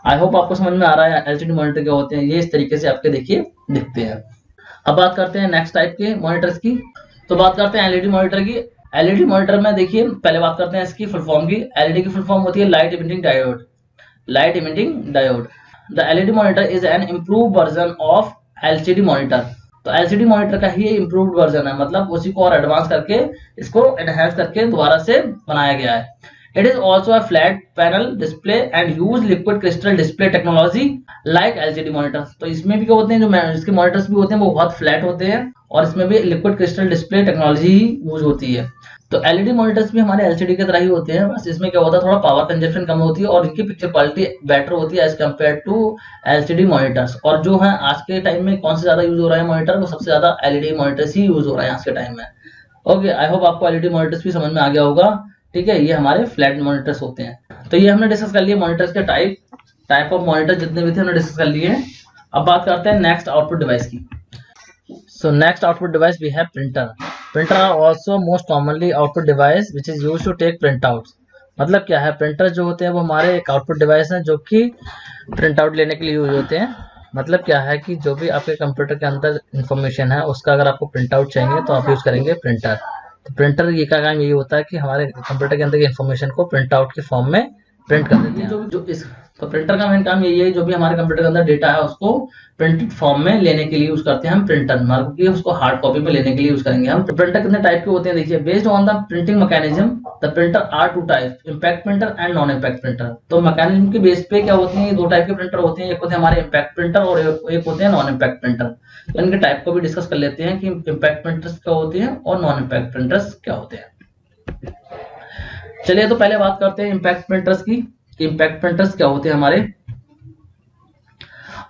आई होप आपको समझ में आ रहा है एलसीडी मॉनिटर क्या होते हैं। ये इस तरीके से आपके देखिए दिखते हैं। अब बात करते हैं नेक्स्ट टाइप के मॉनिटर्स की। तो बात करते हैं एलईडी मॉनिटर की। एलईडी मॉनिटर में देखिए पहले बात करते हैं इसकी फुल फॉर्म की। एलईडी की फुल फॉर्म होती है light emitting diode. Light emitting diode. The LED monitor is an improve version of LCD monitor. तो एलसीडी मॉनिटर का ही इम्प्रूव्ड वर्जन है, मतलब उसी को और एडवांस करके, इसको एनहांस करके दोबारा से बनाया गया है। It is also a flat panel display and use liquid crystal display technology like LCD monitor. तो इसमें भी क्या होते हैं, जो इसके मॉनिटर्स भी होते हैं वो बहुत फ्लैट होते हैं, और इसमें भी लिक्विड क्रिस्टल डिस्प्ले टेक्नोलॉजी ही यूज होती है। तो एलईडी मॉनिटर्स भी हमारे एलसीडी की तरह ही होते हैं, बस इसमें क्या होता है, थोड़ा पावर कंजप्शन कम होती है और इनकी पिक्चर क्वालिटी बेटर होती है as compare to LCD monitors. और जो है आज के टाइम में कौन से ज्यादा यूज हो रहा है मॉनिटर, वो सबसे ज्यादा एलईडी मॉनिटर्स ही यूज हो रहा है आज के टाइम में। ओके, आई होप आपको एलईडी मॉनिटर्स भी समझ में आ गया होगा। ठीक है, ये हमारे फ्लैट मॉनिटर्स होते हैं। तो ये हमने डिस्कस कर लिए मॉनिटर्स के टाइप ऑफ मॉनिटर जितने भी थे हमने डिस्कस कर लिए। अब बात करते हैं नेक्स्ट आउटपुट डिवाइस की। So next output device we have printer. Printer are also most commonly output device which is used to take printouts. मतलब क्या है, प्रिंटर जो होते हैं वो हमारे एक आउटपुट डिवाइस हैं जो कि प्रिंट आउट लेने के लिए यूज होते हैं। मतलब क्या है कि जो भी आपके कंप्यूटर के अंदर इंफॉर्मेशन है उसका अगर आपको प्रिंट आउट चाहिए तो आप यूज करेंगे प्रिंटर। तो प्रिंटर ये का काम यही होता है कि हमारे कंप्यूटर के अंदर की इंफॉर्मेशन को प्रिंट आउट के फॉर्म में प्रिंट कर देते हैं। तो प्रिंटर का मेन काम यही है, जो भी हमारे कंप्यूटर के अंदर डेटा है उसको प्रिंटेड फॉर्म में लेने के लिए यूज करते हैं हम प्रिंटर, क्योंकि उसको हार्ड कॉपी में लेने के लिए यूज करेंगे हम। प्रिंटर कितने टाइप के होते हैं देखिए, based on the printing mechanism the printer are two type, impact printer and non impact printer. तो मैकेनिज्म के बेस पे क्या होते हैं, दो टाइप के प्रिंटर होते हैं, एक होते हैं हमारे इम्पैक्ट प्रिंटर और एक होते हैं नॉन इम्पैक्ट प्रिंटर। तो इनके टाइप को भी डिस्कस कर लेते हैं कि इम्पैक्ट प्रिंटर्स क्या होते हैं और नॉन इम्पैक्ट प्रिंटर्स क्या होते हैं। चलिए तो पहले बात करते हैं इम्पैक्ट प्रिंटर्स की। इम्पैक्ट प्रिंटर्स क्या होते हैं हमारे।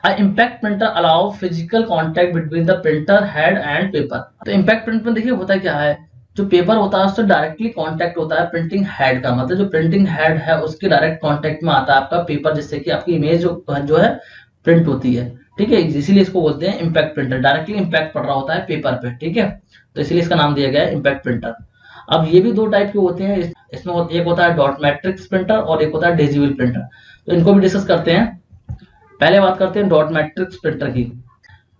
A impact printer allow physical contact between the printer head and paper। तो impact print में देखिए होता क्या है, जो पेपर होता है उससे डायरेक्टली कांटेक्ट होता है प्रिंटिंग हेड का, मतलब जो प्रिंटिंग हेड है उसके डायरेक्ट कांटेक्ट में आता है आपका पेपर, जिससे कि आपकी इमेज जो है प्रिंट होती है। ठीक है, इसीलिए इसको बोलते हैं इम्पैक्ट प्रिंटर, डायरेक्टली इम्पैक्ट पड़ रहा होता है पेपर पे। ठीक है, तो इसीलिए इसका नाम दिया गया है इम्पैक्ट प्रिंटर। अब ये भी दो टाइप के होते हैं, इसमें एक होता है डॉट मैट्रिक्स प्रिंटर और एक होता है डेसिबल प्रिंटर। तो इनको भी डिस्कस करते हैं। पहले बात करते हैं डॉट मैट्रिक्स प्रिंटर की।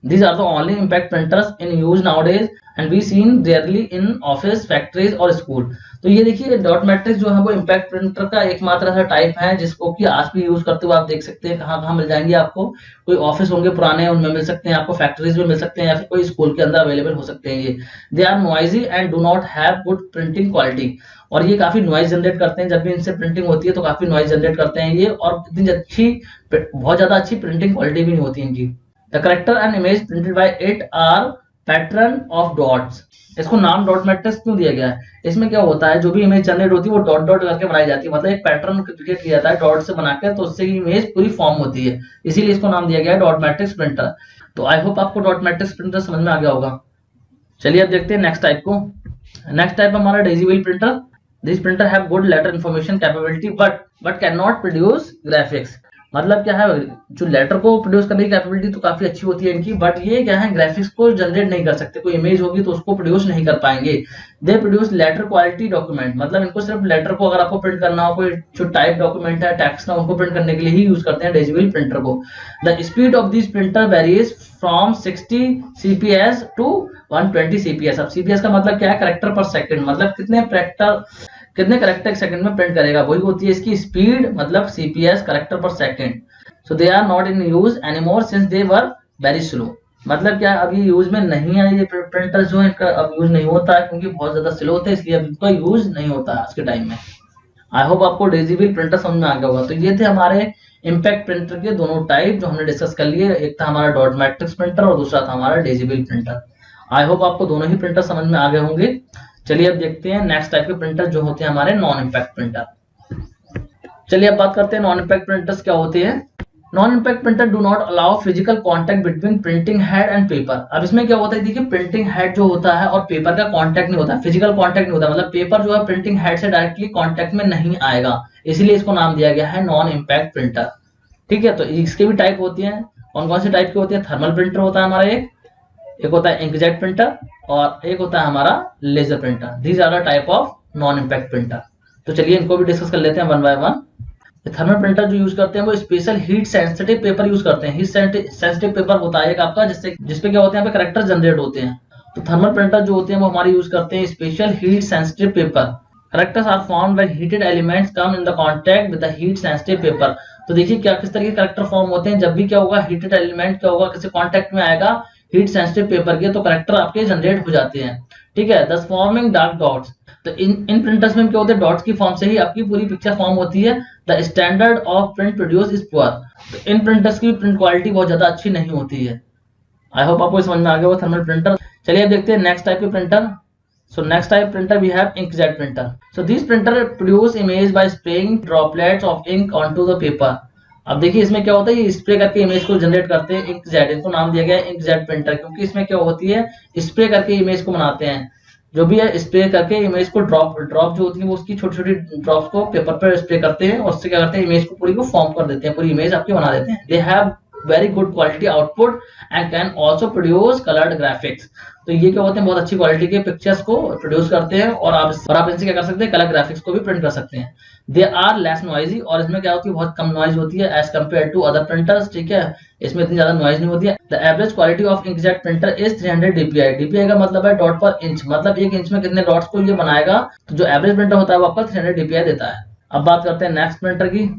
These are the only impact printers in use nowadays and we seen rarely in office, factories और school। तो ये देखिए डॉट मैट्रिक्स जो है वो इम्पैक्ट प्रिंटर का एकमात्र ऐसा टाइप है जिसको कि आज भी यूज करते हुए आप देख सकते हैं। कहाँ मिल जाएंगे आपको, कोई ऑफिस होंगे पुराने उनमें मिल सकते हैं, आपको फैक्ट्रीज में मिल सकते हैं, या फिर कोई स्कूल के अंदर अवेलेबल हो सकते हैं। ये they are noisy and do not have good printing quality, और ये काफी नॉइज जनरेट करते हैं। जब भी इनसे प्रिंटिंग होती है तो काफी नॉइज जनरेट करते हैं ये, और इतनी अच्छी बहुत ज्यादा अच्छी प्रिंटिंग क्वालिटी भी नहीं होती इनकी। The character and image printed by it are pattern of dots. इसको नाम डॉट मैट्रिक्स क्यों दिया गया है? इसमें क्या होता है, जो भी इमेज जनरेट होती है वो डॉट डॉट करके बनाई जाती है, मतलब एक पैटर्न क्रिएट किया जाता है डॉट से बनाकर, तो उससे इमेज पूरी फॉर्म होती है, इसीलिए इसको नाम दिया गया है डॉट मैट्रिक्स प्रिंटर। तो आई होप आपको डॉट मैट्रिक्स प्रिंटर समझ में आ गया होगा। चलिए अब देखते हैं नेक्स्ट टाइप को। नेक्स्ट टाइप हमारा daisy wheel printer. This printer have good letter information capability but can not produce graphics. मतलब क्या है, जो लेटर को प्रोड्यूस करने की कैपेबिलिटी तो काफी अच्छी होती है इनकी, बट ये क्या है, ग्राफिक्स को जनरेट नहीं कर सकते। कोई इमेज होगी तो उसको प्रोड्यूस नहीं कर पाएंगे। They produce letter quality document, मतलब इनको सिर्फ लेटर को अगर आपको प्रिंट करना हो, कोई जो टाइप डॉक्यूमेंट है टेक्स्ट का, उनको प्रिंट करने के लिए ही यूज करते हैं डेजी व्हील प्रिंटर को। The speed of this printer varies from 60 CPS to 120 CPS। अब CPS का मतलब क्या है, कैरेक्टर पर सेकंड, मतलब कितने कैरेक्टर एक सेकंड में प्रिंट करेगा, वही होती है इसकी स्पीड, मतलब CPS character per second. So they are not in use anymore since they were very slow. मतलब क्या, अब ये यूज में नहीं है, ये प्रिंटर जो है इनका अब यूज नहीं होता है क्योंकि बहुत ज्यादा स्लो होते हैं, इसलिए अब इनका यूज नहीं होता है आज के टाइम में। आई होप आपको डेजी व्हील प्रिंटर समझ में आ गया होगा। तो ये थे हमारे इम्पैक्ट प्रिंटर के दोनों टाइप जो हमने डिस्कस कर लिए। एक था हमारा डॉट मैट्रिक्स प्रिंटर और दूसरा था हमारा डेजी व्हील प्रिंटर। आई होप आपको दोनों ही प्रिंटर समझ में आ गए होंगे। चलिए अब देखते हैं नेक्स्ट टाइप के प्रिंटर जो होते हैं हमारे नॉन इम्पैक्ट प्रिंटर। चलिए अब बात करते हैं नॉन इम्पैक्ट प्रिंटर्स क्या होते हैं। Non impact printer do not allow physical contact between printing head and paper. अब इसमें क्या होता है, देखिए प्रिंटिंग हेड जो होता है और पेपर का कांटेक्ट नहीं होता, फिजिकल कांटेक्ट नहीं होता, मतलब पेपर जो है प्रिंटिंग हेड से डायरेक्टली कांटेक्ट में नहीं आएगा, इसीलिए इसको नाम दिया गया है नॉन इम्पैक्ट प्रिंटर। ठीक है, तो इसके भी टाइप होती हैं। कौन कौन से टाइप के होते हैं? थर्मल प्रिंटर होता है हमारा, एक होता है इंकजेट प्रिंटर और एक होता है हमारा laser printer. These are the type of non impact printer. तो चलिए इनको भी डिस्कस कर लेते हैं one by one. Thermal printer जो यूज करते हैं वो special heat sensitive paper use करते हैं। हीट सेंसिटिव पेपर होता है एक आपका, जिसपे क्या होते हैं, यहाँ पे कैरेक्टर जनरेट होते हैं। तो थर्मल प्रिंटर जो होते हैं वो हमारे यूज करते हैं special heat sensitive paper. Characters are formed when heated elements come in the contact with the heat sensitive paper. तो देखिए क्या किस तरह के कैरेक्टर फॉर्म होते हैं, जब भी क्या होगा, हीटेड एलिमेंट क्या होगा, किसी कांटेक्ट में आएगा हीट सेंसिटिव पेपर के, तो कैरेक्टर आपके जनरेट हो जाते हैं। ठीक है, दस फॉर्मिंग डार्क डॉट्स। तो इन प्रिंटर्स में क्या होते हैं, डॉट्स की फॉर्म से ही आपकी पूरी पिक्चर फॉर्म होती है। The standard of print produce is poor. तो इन प्रिंटर्स की प्रिंट क्वालिटी बहुत ज्यादा अच्छी नहीं होती है। आई होप आपको समझ में आ गया वो थर्मल प्रिंटर। चलिए अब देखते हैं नेक्स्ट टाइप के प्रिंटर। So next type printer we have inkjet printer. So this printer produce image by spraying droplets of ink onto the paper. अब देखिए इसमें क्या होता है, ये स्प्रे करके इमेज को जनरेट करते हैं इंकजेट, इनको नाम दिया गया है इंकजेट प्रिंटर, क्योंकि इसमें क्या होती है, स्प्रे करके इमेज को बनाते हैं। जो भी है स्प्रे करके इमेज को ड्रॉप जो होती है वो उसकी छोटी छोटी ड्रॉप्स को पेपर पर स्प्रे करते हैं और उससे क्या करते हैं, इमेज को पूरी को फॉर्म कर देते हैं, पूरी इमेज आपकी बना देते हैं। They have very good quality output and can also produce coloured graphics. तो ये क्या होते हैं, बहुत अच्छी क्वालिटी के पिक्चर्स को प्रोड्यूस करते हैं और आप इनसे क्या कर सकते हैं, कलर ग्राफिक्स को भी प्रिंट कर सकते हैं। दे आर लेस नॉइजी, और इसमें क्या होती है, बहुत कम नॉइज होती है as compare to other printers. ठीक है, इसमें इतनी ज्यादा नॉइज नहीं होती है। The average quality of inkjet printer is 300 DPI। DPI का मतलब है डॉट पर इंच, मतलब एक इंच में कितने डॉट्स को ये बनाएगा। तो जो एवरेज प्रिंटर होता है वो आपका 300 DPI देता है। अब बात करते हैं नेक्स्ट प्रिंटर की।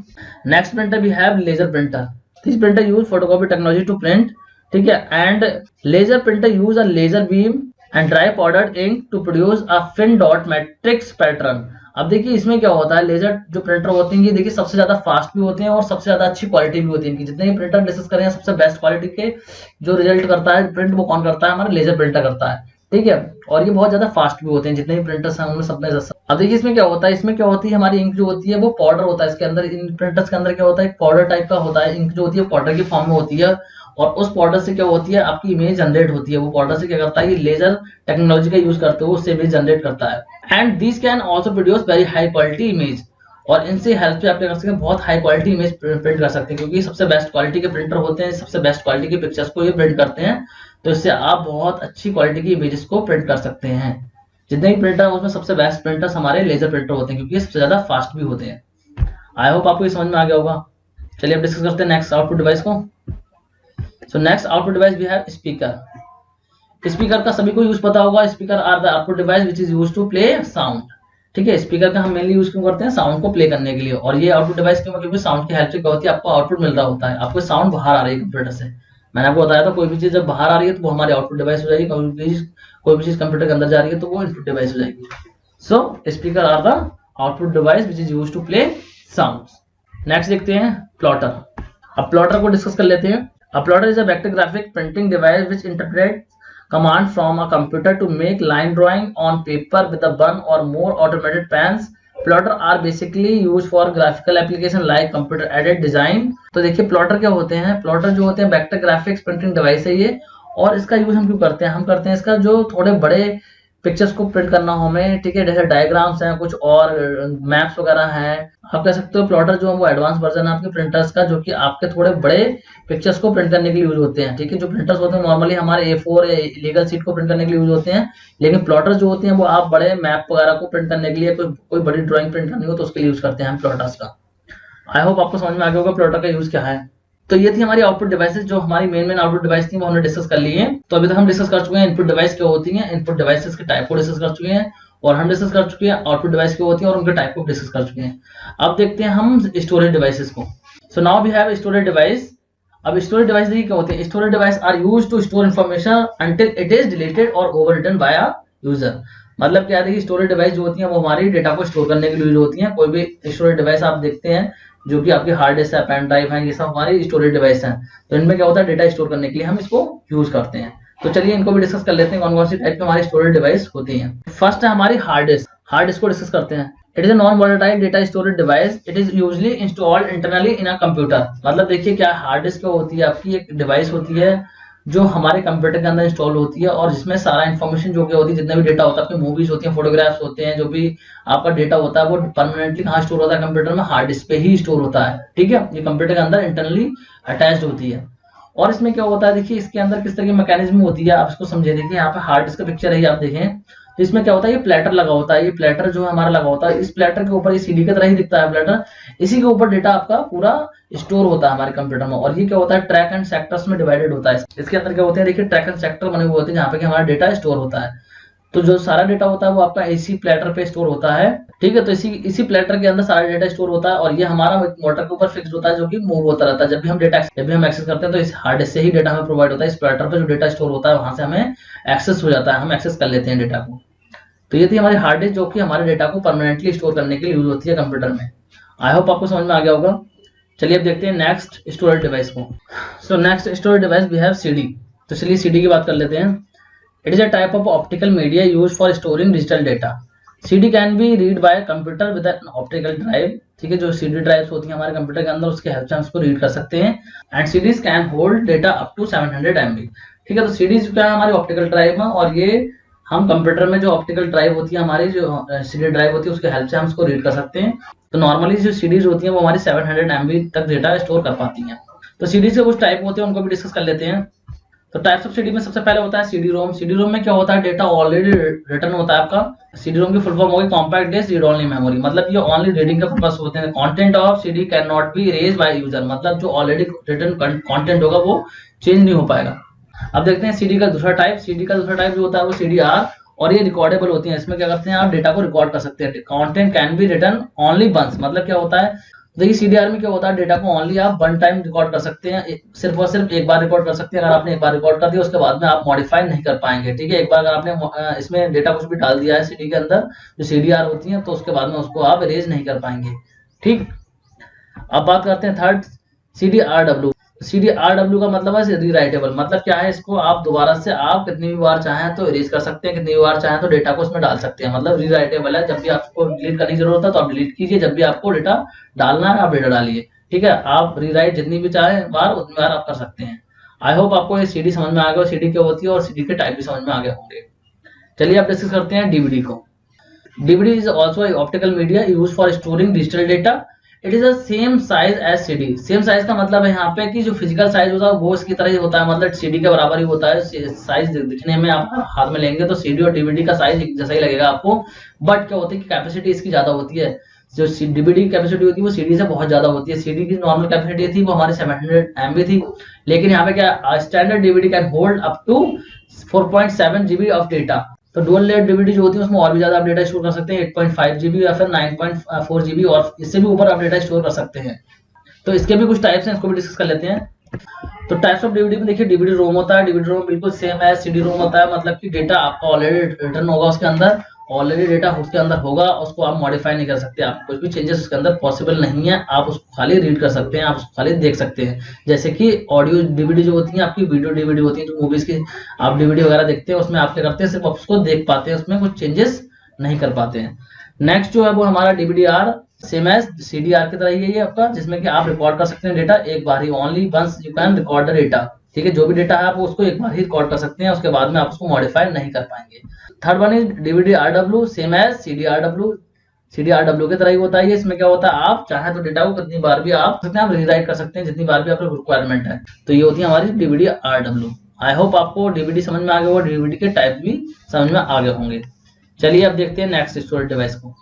Next printer we have laser printer. This printer use photocopy technology to print. ठीक है, and laser printer use a laser beam and dry powdered ink to produce a fine dot matrix pattern. अब देखिए इसमें क्या होता है, laser जो printer होते हैं ये देखिए सबसे ज्यादा फास्ट भी होते हैं और सबसे ज्यादा अच्छी क्वालिटी भी होती है इनकी। जितने भी प्रिंटर डिस्कस करें सबसे बेस्ट क्वालिटी के जो रिजल्ट करता है प्रिंट, वो कौन करता है, हमारा लेजर प्रिंटर करता है। ठीक है, और ये बहुत ज्यादा फास्ट भी होते हैं, जितने भी प्रिंटर्स हैं उनमें सबने। अब देखिए इसमें क्या होता है, इसमें क्या होती है, हमारी इंक जो होती है वो पाउडर होता है इसके अंदर। इन प्रिंटर्स के अंदर क्या होता है, एक पाउडर टाइप का होता है, इंक जो होती है पाउडर की फॉर्म में होती है और उस पाउडर से क्या होती है, आपकी इमेज जनरेट होती है। वो पाउडर से क्या करता है, ये लेजर टेक्नोलॉजी का यूज करते हुए उससे इमेज जनरेट करता है। And this can also produce very high quality image, और इनसे हेल्प से आप क्या कर सकते हैं, बहुत हाई क्वालिटी इमेज प्रिंट कर सकते हैं, क्योंकि सबसे बेस्ट क्वालिटी के प्रिंटर होते हैं, सबसे बेस्ट क्वालिटी के पिक्चर्स को ये प्रिंट करते हैं। तो इससे आप बहुत अच्छी क्वालिटी की इमेजेस को प्रिंट कर सकते हैं। जितने भी प्रिंटर है उसमें सबसे बेस्ट प्रिंटर्स हमारे लेजर प्रिंटर होते हैं, क्योंकि ये सबसे ज्यादा फास्ट भी होते हैं। आई होप आपको ये समझ में आ गया होगा। चलिए अब डिस्कस करते हैं नेक्स्ट आउटपुट डिवाइस को। So next output device we have speaker. Speaker का सभी को यूज पता होगा। Speaker are the output device which is use to play sound. ठीक है, स्पीकर का हम मेनली यूज क्यों करते हैं, साउंड को प्ले करने के लिए। और ये आउटपुट डिवाइस क्यों, क्योंकि साउंड की हेल्प से क्या होती है, आपको आउटपुट मिल रहा होता है, आपको साउंड बाहर आ रही है कंप्यूटर से। मैंने आपको बताया था कोई भी चीज जब बाहर आ रही है तो वो हमारी आउटपुट डिवाइस हो जाएगी, कोई भी चीज कंप्यूटर के अंदर जा रही है तो वो इनपुट डिवाइस हो जाएगी। So speaker are the output device which is use to play sound. Next देखते हैं प्लॉटर। अब प्लॉटर को डिस्कस कर लेते हैं। A plotter is a vector graphic printing device which interprets command from a computer to make line drawing on paper with a one or more automated pens. Plotter are basically used for graphical application like computer aided design. तो देखिए plotter क्या होते हैं, plotter जो होते हैं vector graphics printing device है ये, और इसका यूज हम क्यों करते हैं, हम करते हैं इसका जो थोड़े बड़े पिक्चर्स को प्रिंट करना हो हमें, ठीक है, जैसे डायग्राम्स हैं, कुछ और मैप्स वगैरह हैं, आप कह सकते हो प्लॉटर जो है वो एडवांस वर्जन है आपके प्रिंटर्स का, जो कि आपके थोड़े बड़े पिक्चर्स को प्रिंट करने के लिए यूज होते हैं, ठीक है। जो प्रिंटर्स होते हैं नॉर्मली हमारे A4 लीगल सीट को प्रिंट करने के लिए यूज होते हैं, लेकिन प्लॉटर जो होते हैं वो आप बड़े मैप वगैरह को प्रिंट करने के लिए, कोई बड़ी ड्राइंग प्रिंट करनी हो तो उसके लिए यूज करते हैं हम प्लॉटर्स का। आई होप आपको समझ में आ गया होगा प्लॉटर का यूज क्या है। तो ये थी हमारी आउटपुट डिवाइसेस, जो हमारी मेन आउटपुट डिवाइस थी वो हमने डिस्कस कर ली है। तो अभी तक हम डिस्कस कर चुके हैं इनपुट डिवाइस क्या होती हैं, इनपुट डिवाइसेस के टाइप को डिस्कस कर चुके हैं, और हम डिस्कस कर चुके हैं आउटपुट डिवाइस क्या होती है और उनके टाइप को डिस्कस कर चुके हैं। अब देखते हैं हम स्टोरेज डिवाइसेस को। So now we have storage device. अब स्टोरेज डिवाइस देखिए क्या होती है। Storage device are used to store information until it is deleted और ओवररिटन बाय अ यूजर। मतलब क्या है कि स्टोरेज डिवाइस जो होती है वो हमारी डेटा को स्टोर करने के लिए यूज होती है। कोई भी स्टोरेज डिवाइस आप देखते हैं जो कि आपकी हार्ड डिस्क है, पेन ड्राइव है, ये सब हमारी स्टोरेज डिवाइस है। तो इनमें क्या होता है, डेटा स्टोर करने के लिए हम इसको यूज करते हैं। तो चलिए इनको भी डिस्कस कर लेते हैं कौन कौन सी टाइप की हमारी स्टोरेज डिवाइस होती हैं। फर्स्ट है हमारी हार्ड डिस्क। हार्ड डिस्क को डिस्कस करते हैं। It is a non volatile data storage device. It is usually installed internally in a computer. मतलब देखिए क्या हार्ड डिस्क होती है, आपकी एक डिवाइस होती है जो हमारे कंप्यूटर के अंदर इंस्टॉल होती है, और जिसमें सारा इन्फॉर्मेशन जो कि होती है, जितना भी डेटा होता है, आपकी मूवीज होती हैं, फोटोग्राफ्स होते हैं, जो भी आपका डेटा होता है वो परमानेंटली कहाँ स्टोर होता है, कंप्यूटर में हार्ड डिस्क पे ही स्टोर होता है। ठीक है, ये कंप्यूटर के अंदर इंटरनली अटैच्ड होती है। और इसमें क्या होता है, देखिए इसके अंदर किस तरह की मैकेनिज्म होती है, आप इसको समझे। देखिए यहाँ पे हार्ड डिस्क का पिक्चर है, आप देखें तो इसमें क्या होता है, ये प्लेटर लगा होता है। ये प्लेटर जो हमारा लगा होता है, इस प्लेटर के ऊपर, ये सीडी की तरह ही दिखता है प्लेटर, इसी के ऊपर डेटा आपका पूरा स्टोर होता है हमारे कंप्यूटर में। और ये क्या होता है, ट्रैक एंड सेक्टर्स में डिवाइडेड होता है। इसके अंदर क्या होते हैं, देखिए ट्रैक एंड सेक्टर बने हुए होते हैं जहाँ पे हमारा डेटा स्टोर होता है। तो जो सारा डेटा होता है वो आपका इसी प्लेटर पे स्टोर होता है। ठीक है, तो इसी प्लेटर के अंदर सारा डेटा स्टोर होता है, और ये हमारा मोटर के ऊपर फिक्स्ड होता है जो कि मूव होता रहता है। जब भी हम एक्सेस करते हैं तो इस हार्ड डिस्क से ही डेटा हमें प्रोवाइड होता है। इस प्लेटर पे जो डेटा स्टोर होता है वहां से हमें एक्सेस हो जाता है, हम एक्सेस कर लेते हैं डेटा को। तो ये थी हमारी हार्ड डिस्क जो कि हमारे डेटा को परमानेंटली स्टोर करने के लिए यूज होती है कंप्यूटर में। आई होप आपको समझ में आ गया होगा। चलिए अब देखते हैं नेक्स्ट स्टोरेज डिवाइस को। So next storage device we have CD. तो चलिए सीडी की बात कर लेते हैं। It is a type of optical media used for storing digital data. CD can be read by computer with an optical drive. ठीक है, जो सीडी ड्राइव्स होती हैं हमारे कंप्यूटर के अंदर, उसके हेल्प से हम उसको रीड कर सकते हैं। And CDs can hold data up to 700 MB। ठीक है, तो सीडीज क्या है, हमारी ऑप्टिकल ड्राइव में, और ये हम कंप्यूटर में जो ऑप्टिकल ड्राइव होती है हमारी, जो सीडी ड्राइव होती है, उसके हेल्प से हम उसको रीड कर सकते हैं। तो नॉर्मली जो सीडीज होती हैं वो हमारी 700 MB तक डेटा स्टोर कर पाती हैं। तो सीडीज के कुछ टाइप होते हैं, उनको भी डिस्कस कर लेते हैं। तो टाइप्स ऑफ सीडी में सबसे पहले होता है सीडी रोम। सीडी रोम में क्या होता है, डेटा ऑलरेडी रिटर्न होता है आपका। सीडी रोम की फुल फॉर्म होगी compact disc read only memory. मतलब ये ओनली रीडिंग का पर्पस होते हैं। Content of CD can not be erased by user. मतलब जो ऑलरेडी रिटर्न कंटेंट होगा वो चेंज नहीं हो पाएगा। अब देखते हैं सीडी का दूसरा टाइप। सीडी का दूसरा टाइप जो होता है वो सीडी आर, और ये रिकॉर्डेबल होती है। इसमें क्या करते हैं, आप डेटा को रिकॉर्ड कर सकते हैं। Content can be written only once. मतलब क्या होता है, देखिए सीडीआर में क्या होता है, डेटा को ओनली आप वन टाइम रिकॉर्ड कर सकते हैं, सिर्फ और सिर्फ एक बार रिकॉर्ड कर सकते हैं। अगर आपने एक बार रिकॉर्ड कर दिया उसके बाद में आप मॉडिफाई नहीं कर पाएंगे। ठीक है, एक बार अगर आपने इसमें डेटा कुछ भी डाल दिया है सीडी के अंदर, जो सीडीआर होती है, तो उसके बाद में उसको आप इरेज नहीं कर पाएंगे। ठीक, अब बात करते हैं थर्ड, सीडीआरडब्ल्यू। सीडीआरडब्ल्यू का मतलब है रीराइटेबल। मतलब क्या है, इसको आप दोबारा से आप कितनी भी बार चाहें तो इरेज कर सकते हैं, कितनी भी बार चाहें तो डेटा को उसमें डाल सकते हैं। मतलब रीराइटेबल है। जब भी आपको डिलीट करने की जरूरत है तो आप डिलीट कीजिए, जब भी आपको डेटा डालना है आप डेटा डालिए। ठीक है, आप रीराइट जितनी भी चाहे बार उतनी बार आप कर सकते हैं। आई होप आपको ये सीडी समझ में आ गया, सीडी क्या होती है और सीडी के टाइप भी समझ में आ गए होंगे। चलिए आप डिस्कस करते हैं डीवीडी को। DVD is also optical media use for storing digital data. It is the same size as CD. Same size का मतलब है यहाँ पे कि जो फिजिकल साइज होता है वो इसकी तरह ही होता है, मतलब सीडी के बराबर ही होता है साइज। दिखने में आप हाथ में लेंगे तो सीडी और डीवीडी का साइज जैसा ही लगेगा आपको, बट क्या होती है कि कैपेसिटी इसकी ज्यादा होती है। जो डीवीडी की कैपेसिटी होती है वो सीडी से बहुत ज्यादा होती है। सीडी की नॉर्मल कैपेसिटी थी वो हमारी 700 MB थी, लेकिन यहाँ पे क्या, standard DVD can hold up to 4.7 GB of data. तो डुअल लेयर डीवीडी जो होती है उसमें और भी ज्यादा आप डेटा स्टोर कर सकते हैं, 8.5 GB या फिर 9.4 GB, और इससे भी ऊपर आप डेटा स्टोर कर सकते हैं। तो इसके भी कुछ टाइप्स हैं, इसको भी डिस्कस कर लेते हैं। तो टाइप्स ऑफ डीवीडी में देखिए डीवीडी रोम होता है। डीवीडी रोम बिल्कुल सेम है सीडी रोम होता है। मतलब कि डेटा आपका ऑलरेडी रिटर्न होगा उसके अंदर, ऑलरेडी डेटा उसके अंदर होगा, उसको आप मॉडिफाई नहीं कर सकते, आप कुछ भी चेंजेस उसके अंदर पॉसिबल नहीं है, आप उसको खाली रीड कर सकते हैं, आप उसको खाली देख सकते हैं। जैसे कि ऑडियो डीवीडी जो होती है आपकी, वीडियो डीवीडी होती है, जो मूवीज की आप डीवीडी वगैरह देखते हैं, उसमें आप क्या करते हैं, सिर्फ उसको देख पाते हैं, उसमें कुछ चेंजेस नहीं कर पाते हैं। नेक्स्ट जो है वो हमारा डीवीडीआर, सेम एज सीडीआर की तरह ही है ये आपका, जिसमें कि आप रिकॉर्ड कर सकते हैं डेटा एक बार ही, only once you can record the data. ठीक है, जो भी डेटा है आप उसको एक बार ही रिकॉर्ड कर सकते हैं, उसके बाद में आप उसको मॉडिफाई नहीं कर पाएंगे। Third one is DVDRW, same as CDRW, CDRW की तरह ही होता है ये। इसमें क्या होता है, आप चाहे तो डेटा को कितनी बार भी आप रीराइट कर सकते हैं, जितनी बार भी आपको रिक्वायरमेंट है। तो ये होती है हमारी डीवीडीआरडब्ल्यू। आई होप आपको डीवीडी समझ में आ गया होगा, डीवीडी के टाइप भी समझ में आ गए होंगे। चलिए अब देखते हैं नेक्स्ट स्टोरेज डिवाइस को।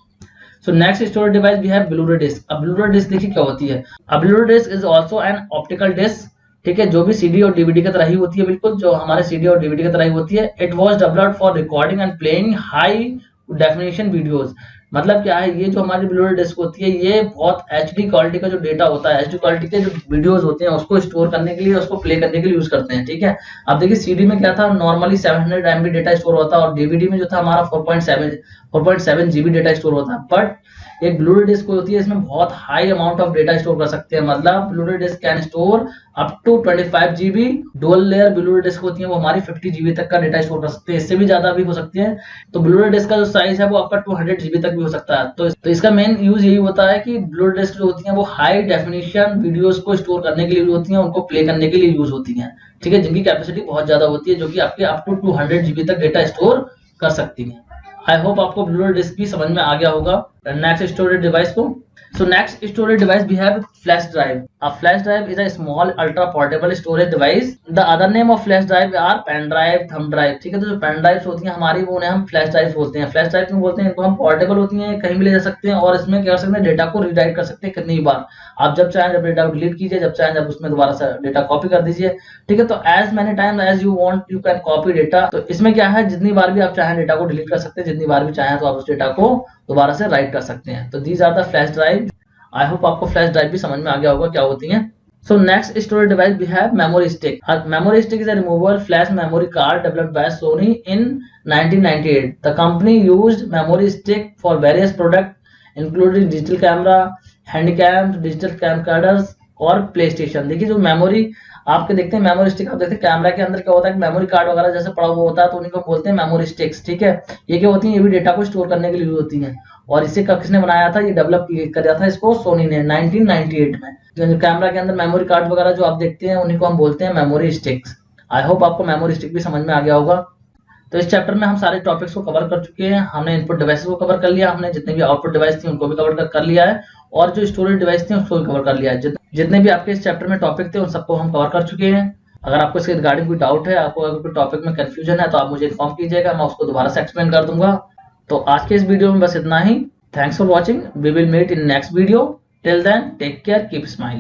So next storage device we have blu ray disc. अब ब्लू रे डिस्क देखिए क्या होती है। अब blu ray disc is also an optical disc, ठीक है, जो भी सीडी और डीवीडी की तरह ही होती है, बिल्कुल जो हमारे सीडी और डीवीडी की तरह ही होती है। It was developed for recording and playing high definition videos. मतलब क्या है, ये जो हमारी ब्लू रे डिस्क होती है, ये बहुत एचडी क्वालिटी का जो डेटा होता है, एचडी क्वालिटी के जो वीडियोस होते हैं, उसको स्टोर करने के लिए, उसको प्ले करने के लिए यूज करते हैं। ठीक है, अब देखिए सीडी में क्या था, नॉर्मली 700 MB डेटा स्टोर होता है, और डीवीडी में जो था हमारा 4.7 GB डेटा स्टोर होता है। बट एक ब्लू रे डिस्क होती है, इसमें बहुत high amount of data store कर सकते हैं। मतलब blu ray disc can store up to 25 GB। Dual layer blu ray disc होती है, वो हमारी 50 GB तक का डेटा स्टोर कर सकते हैं, इससे भी ज्यादा भी हो सकती है। तो ब्लू रे डिस्क का जो साइज है वो आपका 200 GB तक भी हो सकता है। तो इसका मेन यूज यही होता है कि ब्लू रे डिस्क जो होती है वो हाई डेफिनेशन वीडियोस को स्टोर करने के लिए यूज होती है, उनको प्ले करने के लिए यूज होती है। ठीक है, जिनकी कैपेसिटी बहुत ज्यादा होती है, जो कि आपके अप टू 200 GB तक डेटा स्टोर कर सकती है। आई होप आपको ब्लू रे डिस्क भी समझ में आ गया होगा। नेक्स्ट स्टोरेज डिवाइस को, so next storage device we have flash drive. A flash drive is a small ultra portable storage device. The other name of flash drive are pen drive, thumb drive. ठीक है, तो जो pen drives होती हैं हमारी, वो उन्हें हम फ्लैश ड्राइव्स बोलते हैं। फ्लैश ड्राइव क्यों बोलते हैं, इनको हम पोर्टेबल होती हैं, कहीं भी ले जा सकते हैं, और इसमें क्या कर सकते हैं, डेटा को रीराइट कर सकते हैं कितनी बार आप जब चाहें, जब डेटा को डिलीट कीजिए, जब चाहें जब उसमें दोबारा से डेटा कॉपी कर दीजिए। ठीक है, तो as many time as you want you can copy data. तो इसमें क्या है, जितनी बार भी आप चाहें डेटा को डिलीट कर सकते हैं, जितनी बार भी चाहें तो आप उस डेटा को दोबारा से राइट कर सकते हैं। तो these are the flash drive. I hope आपको फ्लैश ड्राइव भी समझ में आ गया होगा क्या होती है। So next storage device we have memory stick. Memory stick is a removable flash memory card developed by Sony in 1998. The company used memory stick for various product including digital camera, handycam, digital camcorders और play station. देखिए जो memory आपके देखते हैं, memory stick आप देखते हैं camera के अंदर क्या होता है, मेमोरी कार्ड वगैरह जैसे पड़ा हुआ होता है, तो उन्हीं को बोलते हैं मेमोरी स्टिक्स। ठीक है, ये क्या होती है, ये भी डेटा को स्टोर करने के लिए होती हैं। और इसे किसने बनाया था, ये डेवलप किया था इसको सोनी ने 1998 में। जो कैमरा के अंदर मेमोरी कार्ड वगैरह जो आप देखते हैं, उन्हीं को हम बोलते हैं मेमोरी स्टिक्स। आई होप आपको मेमोरी स्टिक भी समझ में आ गया होगा। तो इस चैप्टर में हम सारे टॉपिक्स को कवर कर चुके हैं। हमने इनपुट डिवाइसेस को कवर कर लिया, हमने जितने भी आउटपुट डिवाइस थी उनको भी कवर कर लिया है, और जो स्टोरेज डिवाइस थी उसको भी कवर कर लिया है। जितने भी आपके इस चैप्टर में टॉपिक थे उन सबको हम कवर कर चुके हैं। अगर आपको इसके रिगार्डिंग कोई डाउट है, आपको अगर कोई टॉपिक में कंफ्यूजन है, तो आप मुझे इन्फॉर्म कीजिएगा, मैं उसको दोबारा से एक्सप्लेन कर दूंगा। तो आज के इस वीडियो में बस इतना ही। Thanks for watching, we will meet in next video. Till then take care, keep smiling.